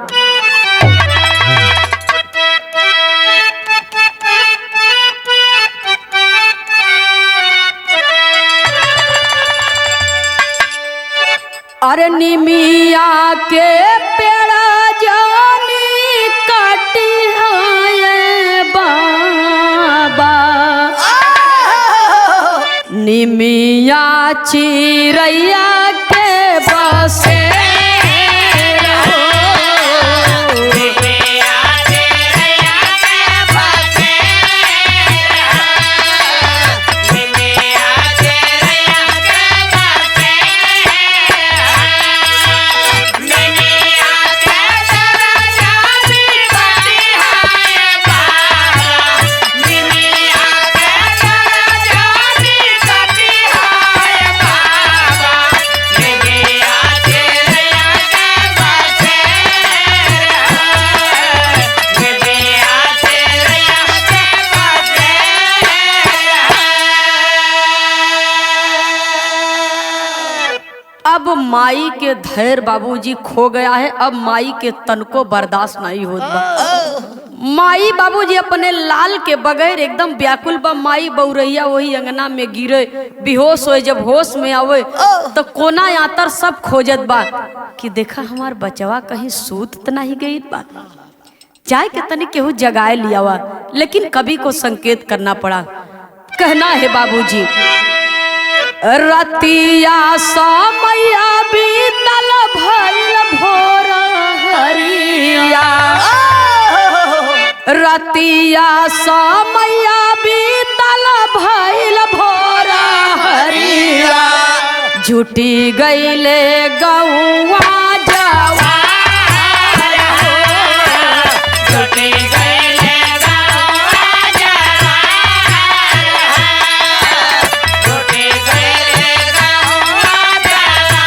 अरे निमिया के पेड़ जानी काटी है बाबा, निमिया चिरैया के बसे अब माई के धैर्य बाबूजी खो गया है। अब माई के तन को बर्दाश्त नहीं होता। माई बाबूजी अपने लाल के बगैर एकदम व्याकुल बा। माई बउरैया वही अंगना में गिरे, बेहोश होए। जब होश में आवे तो कोना यातर सब खोजत बा कि देखा हमार बचवा कहीं सूत तो नहीं गई बा, जाए के तनी केहू जगाए लियावा। लेकिन कभी को संकेत करना पड़ा। कहना है बाबूजी, रतिया समैया बीतल भइल भोर हरिया, रतिया समैया बीतल भइल भोर हरिया, झूठी गईले गौआ जवा, झूठी गईले गौआ जवा, झूठी गईले गौआ जवा,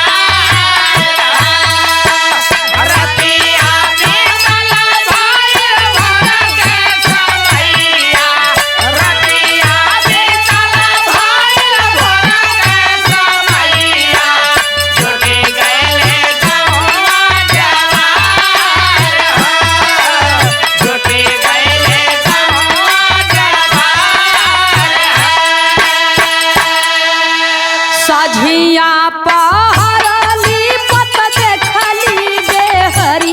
रतिया बीतल भइल भोर के समैया, रतिया बीतल भइल भोर के समैया, झूठी गईले गौआ जवा, झूठी गईले गौआ जवा। साझिया पहरली पत देखली गे हरिया,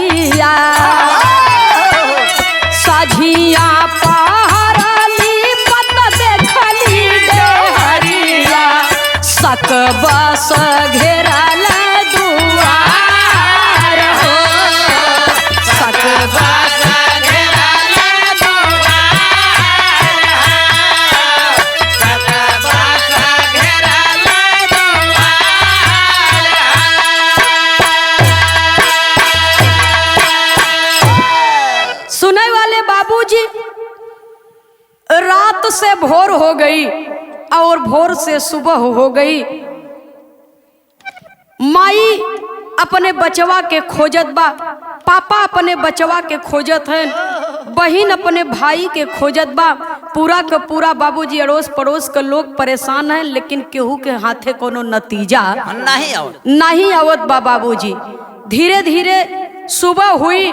घेरल दुआर हो सकबस सुने वाले बाबूजी, रात से भोर हो गई और भोर से सुबह हो गई। माई अपने बचवा के खोजत बा, पापा अपने बचवा के खोजत हैं, बहन अपने भाई के खोजत बा। पूरा का पूरा बाबूजी अड़ोस पड़ोस के लोग परेशान हैं, लेकिन केहू के हाथे कोनो नतीजा नहीं आवत बा बाबूजी। धीरे धीरे सुबह हुई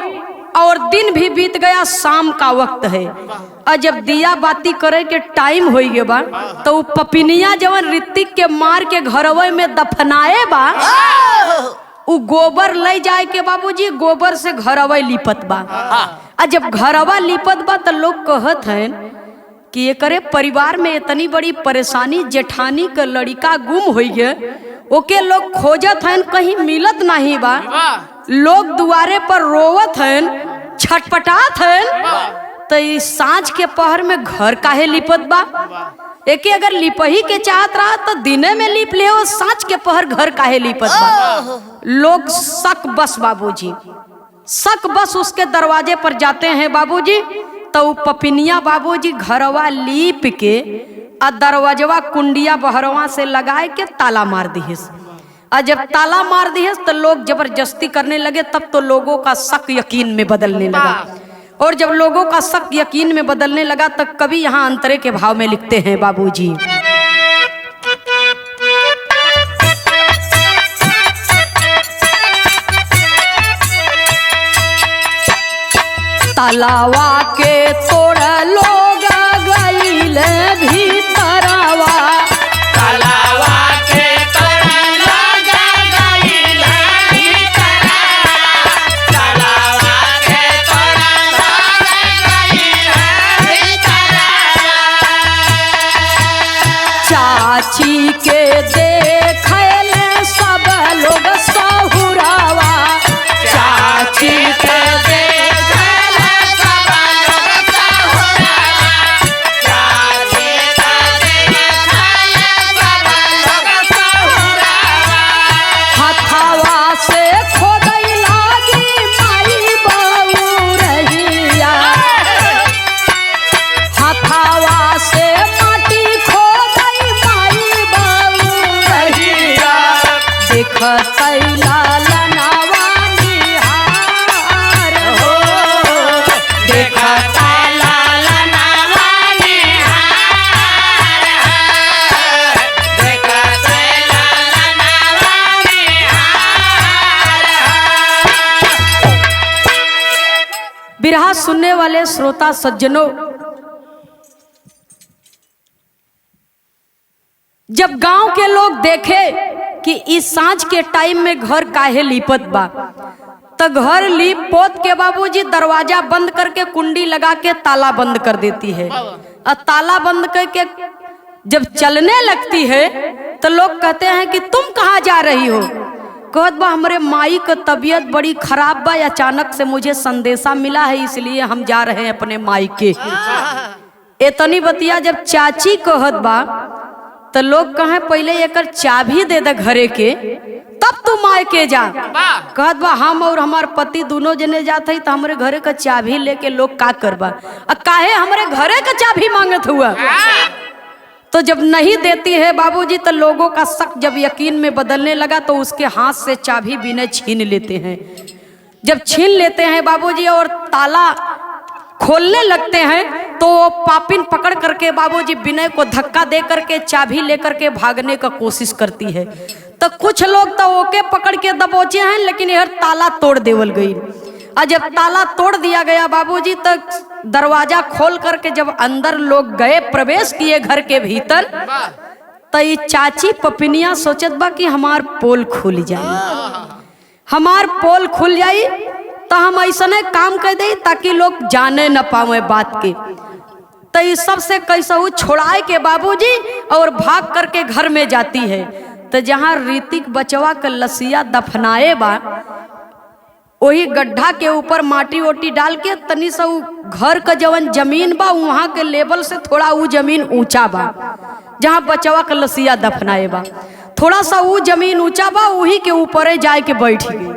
और दिन भी बीत गया, शाम का वक्त है। और जब दिया बाती करे के टाइम हो गए बा तो वो पपिनिया जवन ऋतिक के मार के घरवे में दफनाए बा, वो गोबर ले जाए के बाबूजी गोबर से घरवे लिपत बा। और जब घरवा लिपत बा तो लोग कहत हैं कि ये करे परिवार में इतनी बड़ी परेशानी, जेठानी का लड़का गुम हो गया, ओके लोग खोजत हैं, कहीं मिलत नहीं बा। लोग दुआरे पर रोवत हैं, छटपटात हैं। तो इस सांझ के पहर में घर काहे लिपत बा? एके अगर लिपही के चाहत रहा तो दिने में लिप ले, और सांझ के पहर घर काहे लिपत बा? लोग शक बस बाबूजी, शक बस उसके दरवाजे पर जाते हैं बाबूजी। तो पपिनिया बाबूजी घरवा लीप के आ दरवाजवा कुंडिया बहरवा से लगाए के ताला मार दिहिस। और जब ताला मार दिहिस तो लोग जबरदस्ती करने लगे, तब तो लोगों का शक यकीन में बदलने लगा। और जब लोगों का शक यकीन में बदलने लगा तब कभी यहाँ अंतरे के भाव में लिखते हैं बाबूजी, तालावा के तोड़ लोग गईल भीतरवा, तालावा के तोड़ लोग गईल भीतरवा, तालावा के तोड़ लोग गईल भीतरवा। चाची के देखल सब लोग सहुरावा, चाची के बिरहा सुनने वाले श्रोता सज्जनों, जब गांव के लोग देखे कि इस सांझ के टाइम में घर काहे लिपत बा, तो घर लीप पोत के बाबूजी दरवाजा बंद करके कुंडी लगा के ताला बंद कर देती है। और ताला बंद करके जब चलने लगती है तो लोग कहते हैं कि तुम कहाँ जा रही हो? कहत बा हमारे माई का तबीयत बड़ी खराब बा, अचानक से मुझे संदेशा मिला है, इसलिए हम जा रहे हैं अपने माई के। इतनी बतिया जब चाची कहत बा तो लोग कहे पहले एकर चाबी दे दे घरे के, तब तू माई के जा। कहत बा हम और हमार पति दोनों जने जाते ही तो हमारे घरे का चाबी लेके लोग का करबा, काहे हमारे घरे का चाबी मांगत हुआ? तो जब नहीं देती है बाबूजी तो लोगों का शक जब यकीन में बदलने लगा तो उसके हाथ से चाबी बिना छीन लेते हैं। जब छीन लेते हैं बाबूजी और ताला खोलने लगते हैं तो पापिन पकड़ करके बाबूजी विनय को धक्का दे करके चाबी लेकर के भागने का कोशिश करती है। तो कुछ लोग तो ओके पकड़ के दबोचे हैं, लेकिन यह ताला तोड़ देवल गई। और जब ताला तोड़ दिया गया बाबूजी तो दरवाजा खोल करके जब अंदर लोग गए, प्रवेश किए घर के भीतर, तो ये चाची पपिनिया सोचत बा कि हमार पोल खुल जाए, हमार पोल खुल जाई तो हम ऐसा काम कर दे ताकि लोग जाने न पावे बात के। तो इस सब से कैसा छोड़ाए के बाबूजी और भाग करके घर में जाती है। तो जहाँ ऋतिक बचवा का लसिया दफनाए बा वही गड्ढा के ऊपर माटी ओटी डाल के तनी सा घर का जवन जमीन बा वहाँ के लेवल से थोड़ा वो जमीन ऊंचा बा जहाँ बचवा का लसिया दफनाए बा, थोड़ा सा वो जमीन ऊंचा बा, वही के ऊपर जाए के बैठ गई।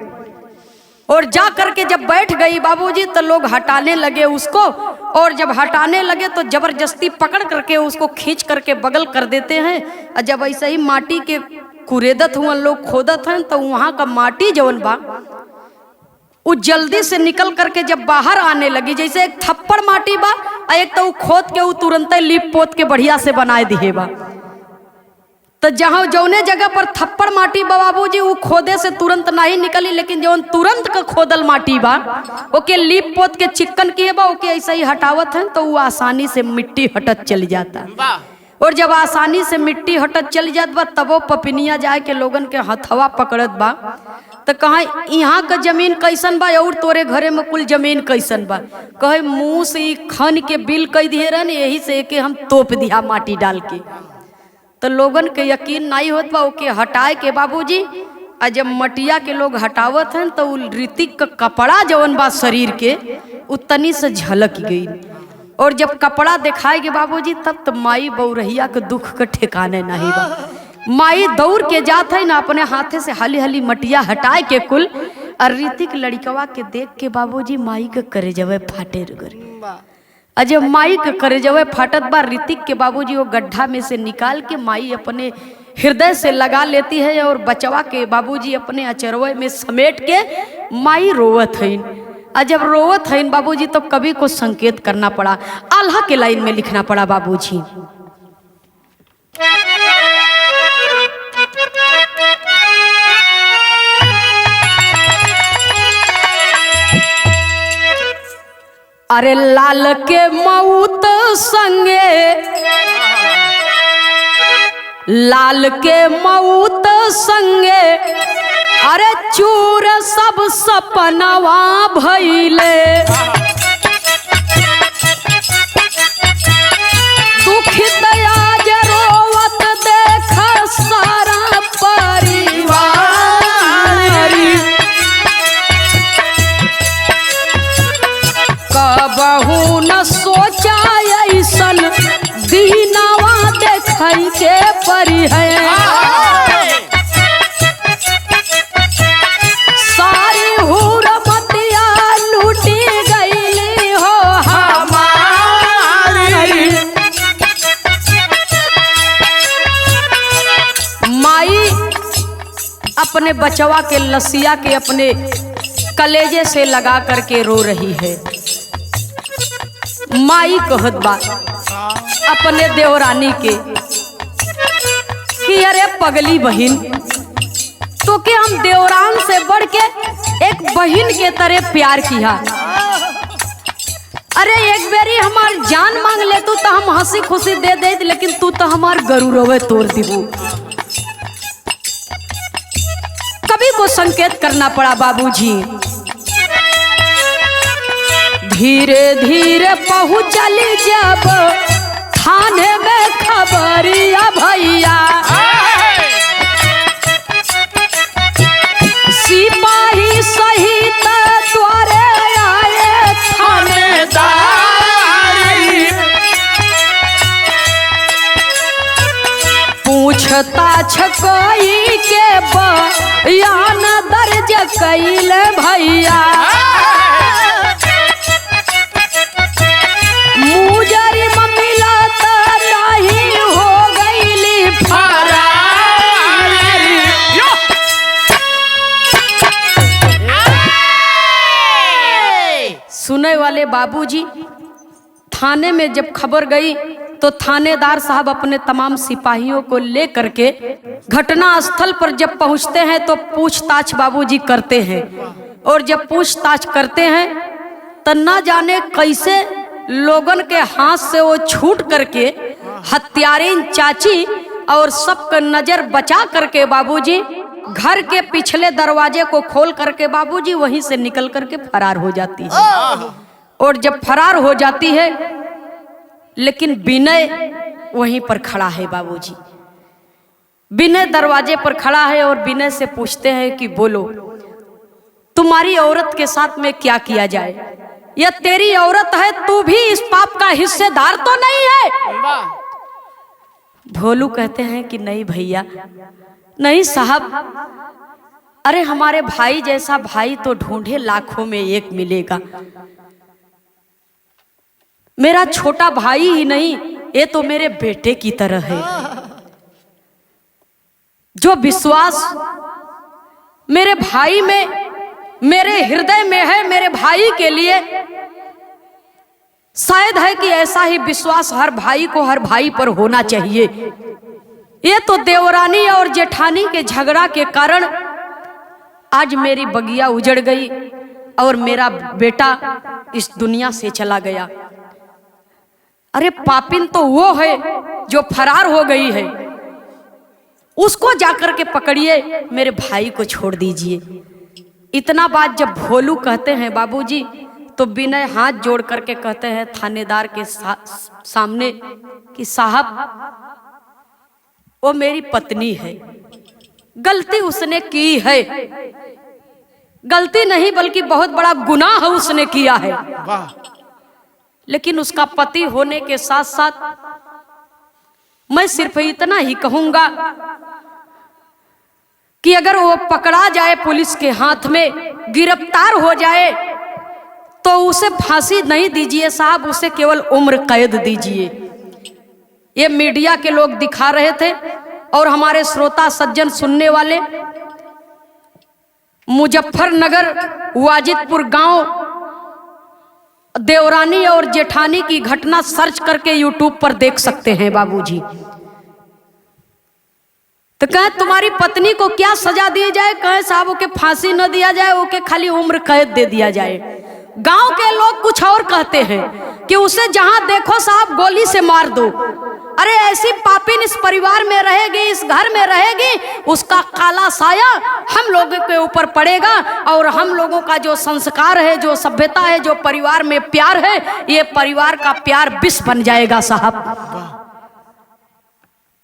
और जा करके जब बैठ गई बाबूजी तो लोग हटाने लगे उसको, और जब हटाने लगे तो जबरदस्ती पकड़ करके उसको खींच करके बगल कर देते हैं। और जब ऐसे ही माटी के कुरेदत हुआ लोग खोदत हैं तो वहाँ का माटी जवन बा वो जल्दी से निकल करके जब बाहर आने लगी, जैसे एक थप्पड़ माटी बा और एक तो खोद के वो तुरंत लीप पोत के बढ़िया से बनाए दिए बा। तो जहाँ जौने जगह पर थप्पड़ माटी बा बाबूजी वो खोदे से तुरंत नहीं निकली, लेकिन जौन तुरंत का खोदल माटी बा ओके लीप पोत के चिक्कन किए बा ओके ऐसा ही हटावत है तो वो आसानी से मिट्टी हटत चली जाता। और जब आसानी से मिट्टी हटत चली जात बा तब वो पपिनिया जाए के लोगन के हथवा पकड़त बा। तो कहा यहाँ का जमीन कैसन बा और तोरे घरे में कुल जमीन कैसन बा, कहे मुँह से खन के बिल कह दिए रहन, यही से के हम तोप दिया माटी डाल के। तो लोगन के यकीन नहीं होत बा ओके हटाए के बाबूजी। और जब मटिया के लोग हटावत हैं तो ऋतिक का कपड़ा जवन बा शरीर के उतनी से झलक गई। और जब कपड़ा दिखाए के बाबूजी तब तो माई बौरहिया के दुख के ठिकाने नहीं बा। माई दौड़ के जात है ना अपने हाथे से हली हली मटिया हटाए के कुल, और ऋतिक लड़कवा के देख के बाबूजी माई के करे जवे फाटे रुगरे। अजय माई के करे जवे फाटत बा, ऋतिक के बाबूजी वो गड्ढा में से निकाल के माई अपने हृदय से लगा लेती है और बचवा के बाबूजी अपने अचरवे में समेट के माई रोवत है। और जब रोवत है बाबूजी तो कवि को संकेत करना पड़ा, आल्हा के लाइन में लिखना पड़ा बाबूजी। अरे लाल के मऊत संगे, लाल के मऊत संगे, अरे चूर सब सपनवा भइले। दुखित आज रोवत देख सारा परिवार। कबहू न सोचा ऐसन दीनवा देखई के परी है। सारी हुरमतिया लूटी गईली हो हमारी। माई अपने बचवा के लसिया के अपने कलेजे से लगा करके रो रही है। माई कहत बा अपने देवरानी के कि अरे पगली बहिन तो के हम देवरान से बढ़ के एक बहिन के तरह प्यार किया। अरे एक बेरी हमार जान मांग ले तू तो हम हंसी खुशी दे दे, लेकिन तू तो हमार गरुरवे तोड़ दीबू। कवि को संकेत करना पड़ा बाबूजी। धीरे धीरे पहुँचली जब थाने में खबरिया भैया, सिपाही सहित द्वारे आए थानेदार। पूछताछ कोई के बयान दर्ज कैले भैया। मुजरी मिला तो नहीं हो गईली फरार। सुने वाले बाबूजी, थाने में जब खबर गई तो थानेदार साहब अपने तमाम सिपाहियों को ले करके घटना स्थल पर जब पहुंचते हैं तो पूछताछ बाबूजी करते हैं। और जब पूछताछ करते हैं तो न जाने कैसे लोगन के हाथ से वो छूट करके हत्यारीन चाची और सबका नजर बचा करके बाबूजी घर के पिछले दरवाजे को खोल करके बाबूजी वहीं से निकल करके फरार हो जाती है। और जब फरार हो जाती है लेकिन विनय वहीं पर खड़ा है बाबूजी। विनय दरवाजे पर खड़ा है और विनय से पूछते हैं कि बोलो, तुम्हारी औरत के साथ में क्या किया जाए? यह तेरी औरत है, तू भी इस पाप का हिस्सेदार तो नहीं है? भोलू कहते हैं कि नहीं भैया, नहीं साहब, अरे हमारे भाई जैसा भाई तो ढूंढे लाखों में एक मिलेगा। मेरा छोटा भाई ही नहीं, ये तो मेरे बेटे की तरह है। जो विश्वास मेरे भाई में, मेरे हृदय में है, मेरे भाई के लिए, शायद है कि ऐसा ही विश्वास हर भाई को हर भाई पर होना चाहिए। ये तो देवरानी और जेठानी के झगड़ा के कारण आज मेरी बगिया उजड़ गई और मेरा बेटा इस दुनिया से चला गया। अरे पापिन तो वो है जो फरार हो गई है, उसको जाकर के पकड़िए, मेरे भाई को छोड़ दीजिए। इतना बात जब भोलू कहते हैं बाबूजी, तो विनय हाथ जोड़ करके कहते हैं थानेदार के सामने कि साहब, वो मेरी पत्नी है, गलती उसने की है। गलती नहीं बल्कि बहुत बड़ा गुनाह उसने किया है। लेकिन उसका पति होने के साथ साथ मैं सिर्फ इतना ही कहूंगा कि अगर वो पकड़ा जाए पुलिस के हाथ में, गिरफ्तार हो जाए, तो उसे फांसी नहीं दीजिए साहब, उसे केवल उम्र कैद दीजिए। ये मीडिया के लोग दिखा रहे थे और हमारे श्रोता सज्जन सुनने वाले मुजफ्फरनगर वाजिदपुर गांव देवरानी और जेठानी की घटना सर्च करके यूट्यूब पर देख सकते हैं बाबूजी। तो कहे तुम्हारी पत्नी को क्या सजा दी जाए? कहे साहब ओके फांसी न दिया जाए, ओके खाली उम्र कैद दे दिया जाए। गांव के लोग कुछ और कहते हैं कि उसे जहां देखो साहब गोली से मार दो। अरे ऐसी पापिन इस परिवार में रहेगी, इस घर में रहेगी, उसका काला साया हम लोगों के ऊपर पड़ेगा और हम लोगों का जो संस्कार है, जो सभ्यता है, जो परिवार में प्यार है, ये परिवार का प्यार विष बन जाएगा साहब।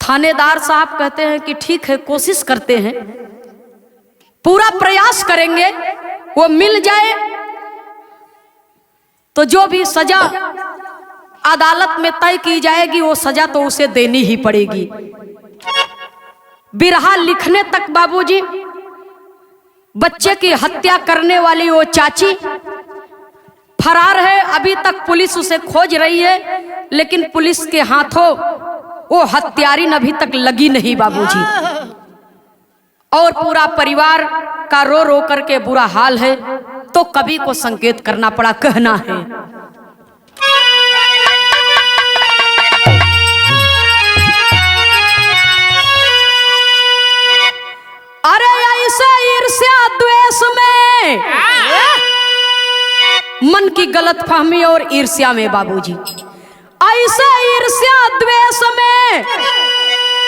थानेदार साहब कहते हैं कि ठीक है, कोशिश करते हैं, पूरा प्रयास करेंगे, वो मिल जाए तो जो भी सजा अदालत में तय की जाएगी वो सजा तो उसे देनी ही पड़ेगी। बिरहा लिखने तक बाबूजी, बच्चे की हत्या करने वाली वो चाची फरार है। अभी तक पुलिस उसे खोज रही है, लेकिन पुलिस के हाथों वो हत्यारिन अभी तक लगी नहीं बाबूजी। और पूरा परिवार का रो रो करके बुरा हाल है। तो कवि को संकेत करना पड़ा, कहना है अरे ऐसे ईर्ष्या द्वेष में, मन की गलत फहमी और ईर्ष्या में बाबूजी, ऐसे ईर्ष्या द्वेष में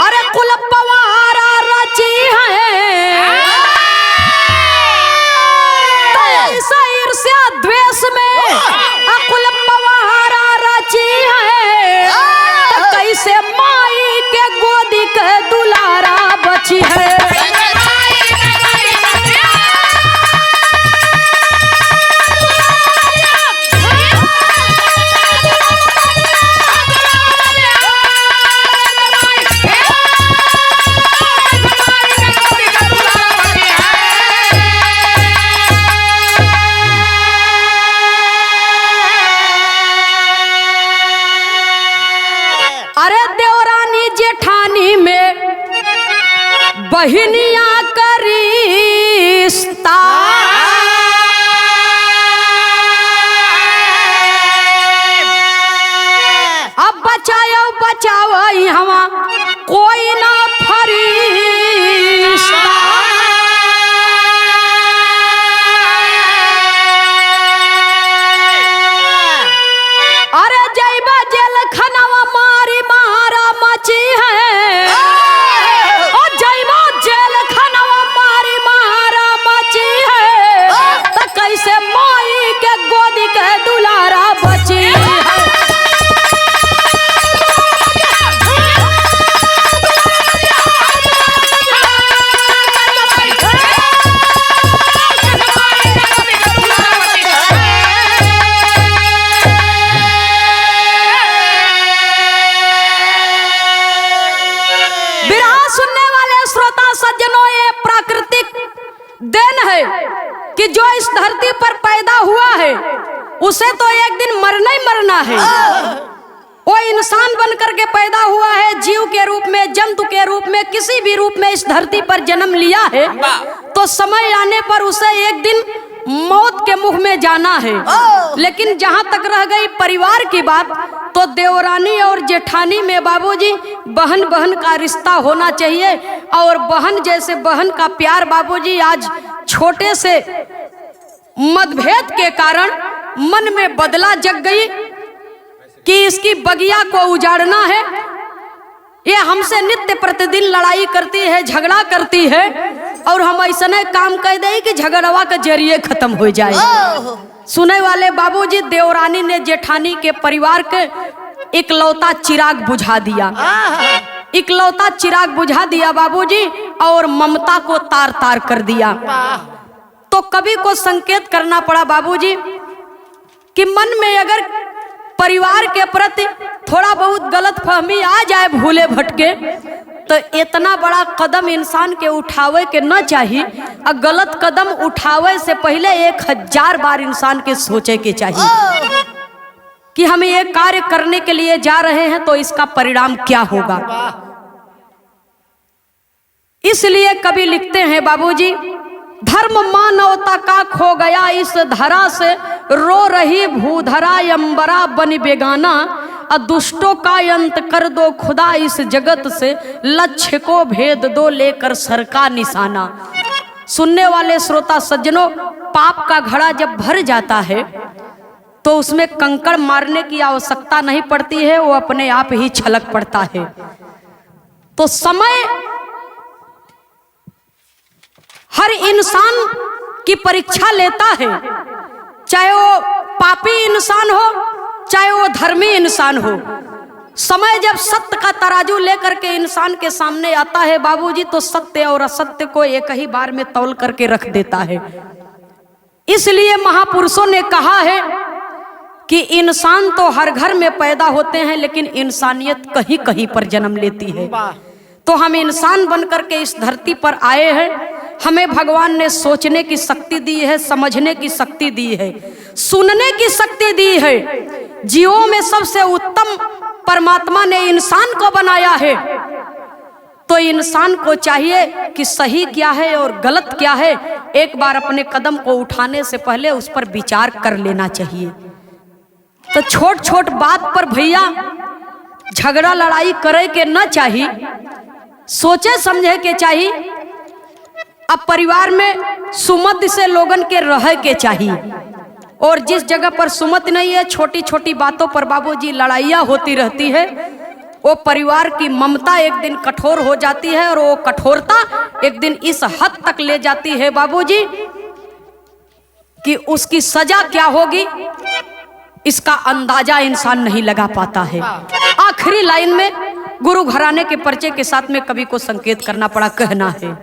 अरे कुल पवारा रची है। ऐसा ईर्ष्या द्वेष में अकुल पवारा रची है। तो कैसे माई के गोदी के दुलारा बची है। बहिनिया का रिश्ता अब बचाओ बचाओ हवा कोई ना फरिश्ता। अरे जैबा जेल खनावा मारी मारा मची है, जेल देन है कि जो इस धरती पर पैदा हुआ है उसे तो एक दिन मरना ही मरना है। वो इंसान बन करके पैदा हुआ है, जीव के रूप में, जंतु के रूप में, किसी भी रूप में इस धरती पर जन्म लिया है, तो समय आने पर उसे एक दिन मौत के मुख में जाना है। लेकिन जहां तक रह गई परिवार की बात, तो देवरानी और जेठानी में बाबूजी बहन बहन का रिश्ता होना चाहिए। और बहन जैसे बहन का प्यार बाबूजी आज छोटे से मतभेद के कारण मन में बदला जग गई कि इसकी बगिया को उजाड़ना है। ये हमसे नित्य प्रतिदिन लड़ाई करती है, झगड़ा करती है, और हम ऐसा काम कह दे कि झगड़वा के जरिए खत्म हो जाए। सुने वाले बाबूजी, देवरानी ने जेठानी के परिवार के इकलौता चिराग बुझा दिया, इकलौता चिराग बुझा दिया बाबूजी, और ममता को तार तार कर दिया। तो कवि को संकेत करना पड़ा बाबूजी कि मन में अगर परिवार के प्रति थोड़ा बहुत गलत फहमी आ जाए, भूले भटके, तो इतना बड़ा कदम इंसान के उठावे के न चाहिए। और गलत कदम उठावे से पहले 1000 बार इंसान के सोचे के चाहिए कि हम ये कार्य करने के लिए जा रहे हैं तो इसका परिणाम क्या होगा। इसलिए कवि लिखते हैं बाबूजी, धर्म मानवता का खो गया इस धरा से, रो रही भूधरा अंबरा बन बेगाना, दुष्टों का अंत कर दो खुदा इस जगत से, लक्ष्य को भेद दो लेकर सर का निशाना। सुनने वाले श्रोता सज्जनों, पाप का घड़ा जब भर जाता है तो उसमें कंकड़ मारने की आवश्यकता नहीं पड़ती है, वो अपने आप ही छलक पड़ता है। तो समय हर इंसान की परीक्षा लेता है, चाहे वो पापी इंसान हो, चाहे वो धर्मी इंसान हो। समय जब सत्य का तराजू लेकर के इंसान के सामने आता है बाबूजी, तो सत्य और असत्य को एक ही बार में तौल करके रख देता है। इसलिए महापुरुषों ने कहा है कि इंसान तो हर घर में पैदा होते हैं, लेकिन इंसानियत कहीं कहीं पर जन्म लेती है। तो हम इंसान बन करके इस धरती पर आए हैं। हमें भगवान ने सोचने की शक्ति दी है, समझने की शक्ति दी है, सुनने की शक्ति दी है। जीवों में सबसे उत्तम परमात्मा ने इंसान को बनाया है। तो इंसान को चाहिए कि सही क्या है और गलत क्या है, एक बार अपने कदम को उठाने से पहले उस पर विचार कर लेना चाहिए। तो छोट छोट बात पर भैया झगड़ा लड़ाई करे के न चाहिए, सोचे समझे के चाहिए। अब परिवार में सुमति से लोगन के रह के चाहिए, और जिस जगह पर सुमति नहीं है, छोटी छोटी बातों पर बाबूजी लड़ाइयाँ होती रहती है, वो परिवार की ममता एक दिन कठोर हो जाती है, और वो कठोरता एक दिन इस हद तक ले जाती है बाबूजी कि उसकी सजा क्या होगी इसका अंदाजा इंसान नहीं लगा पाता है। आखिरी लाइन में गुरु घराने के परिचय के साथ में कवि को संकेत करना पड़ा, कहना है,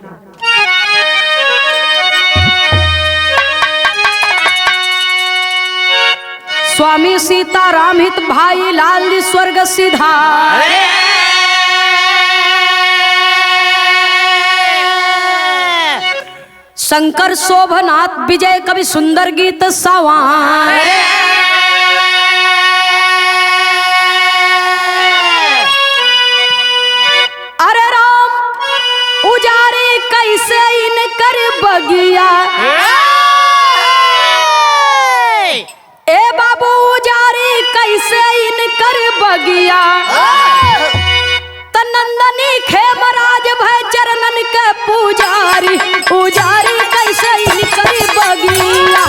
स्वामी सीताराम हित भाई लाल स्वर्ग सिधार, शंकर शोभनाथ विजय कवि सुंदर गीत सवार, अरे राम उजारे कैसे इनकर बगिया, ए बाबू उजारी कैसे इनकर बगिया, तनंदनी खेमराज भय चरणन के पुजारी, उजारी कैसे इनकर बगिया।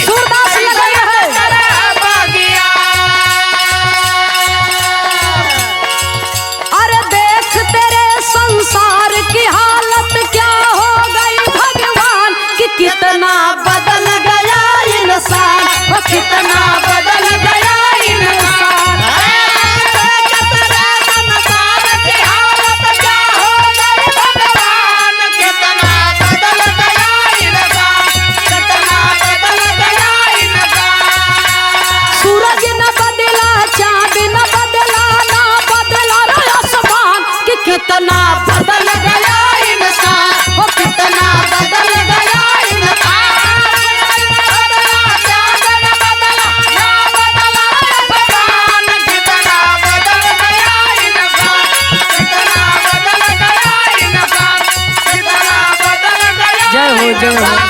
सूरदास लगे हैं, अरे देख तेरे संसार की हालत क्या हो गई भगवान, कि कितना बदल गया इंसान, वो कितना बदल गया इंसान। जय हो।